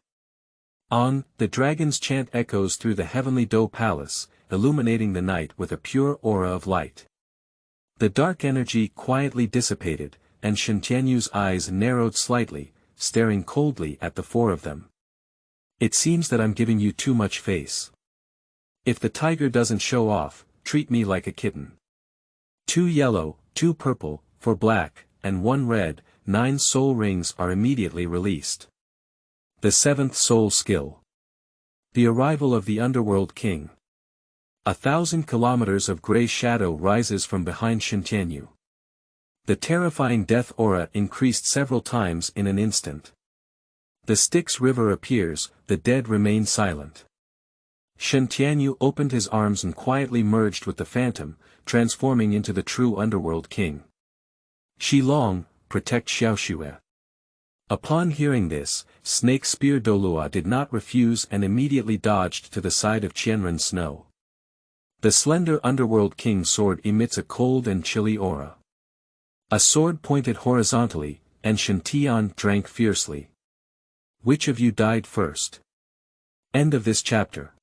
On, the dragon's chant echoes through the heavenly Dou Palace, illuminating the night with a pure aura of light. The dark energy quietly dissipated, and Shintianyu's eyes narrowed slightly, staring coldly at the 4 of them. It seems that I'm giving you too much face. If the tiger doesn't show off, treat me like a kitten. 2 yellow, 2 purple, 4 black, and 1 red, 9 soul rings are immediately released. The 7th soul skill. The arrival of the Underworld King. 1,000 kilometers of gray shadow rises from behind Shintianyu. The terrifying death aura increased several times in an instant. The Styx River appears, the dead remain silent. Shintianyu opened his arms and quietly merged with the phantom, transforming into the true Underworld King. Xilong, protect Xiaoxue. Upon hearing this, Snake Spear Douluo did not refuse and immediately dodged to the side of Qian Renxue. The slender Underworld King sword emits a cold and chilly aura. A sword pointed horizontally, and Shintian drank fiercely. Which of you died first? End of this chapter.